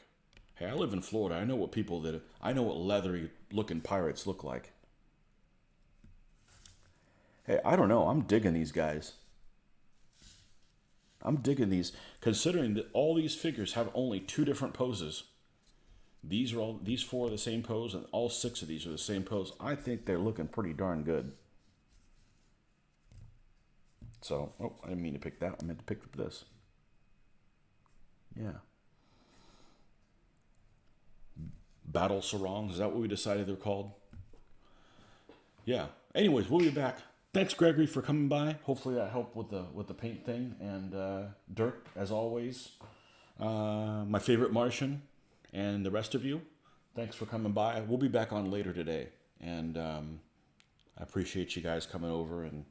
Hey, I live in Florida. I know what leathery-looking pirates look like. Hey, I don't know. I'm digging these guys. I'm digging these, considering that all these figures have only 2 different poses. These 4 are the same pose, and all 6 of these are the same pose. I think they're looking pretty darn good. So, I didn't mean to pick that. I meant to pick up this. Yeah. Battle sarongs, is that what we decided they're called? Yeah. Anyways, we'll be back. Thanks, Gregory, for coming by. Hopefully that helped with the paint thing. And Dirk, as always, my favorite Martian, and the rest of you, thanks for coming by. We'll be back on later today. And I appreciate you guys coming over, and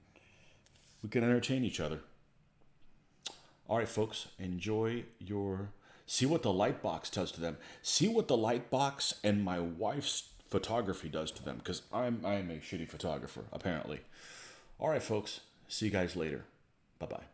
we can entertain each other. All right, folks, enjoy your... See what the light box does to them. See what the light box and my wife's photography does to them, because I'm a shitty photographer, apparently. All right, folks. See you guys later. Bye-bye.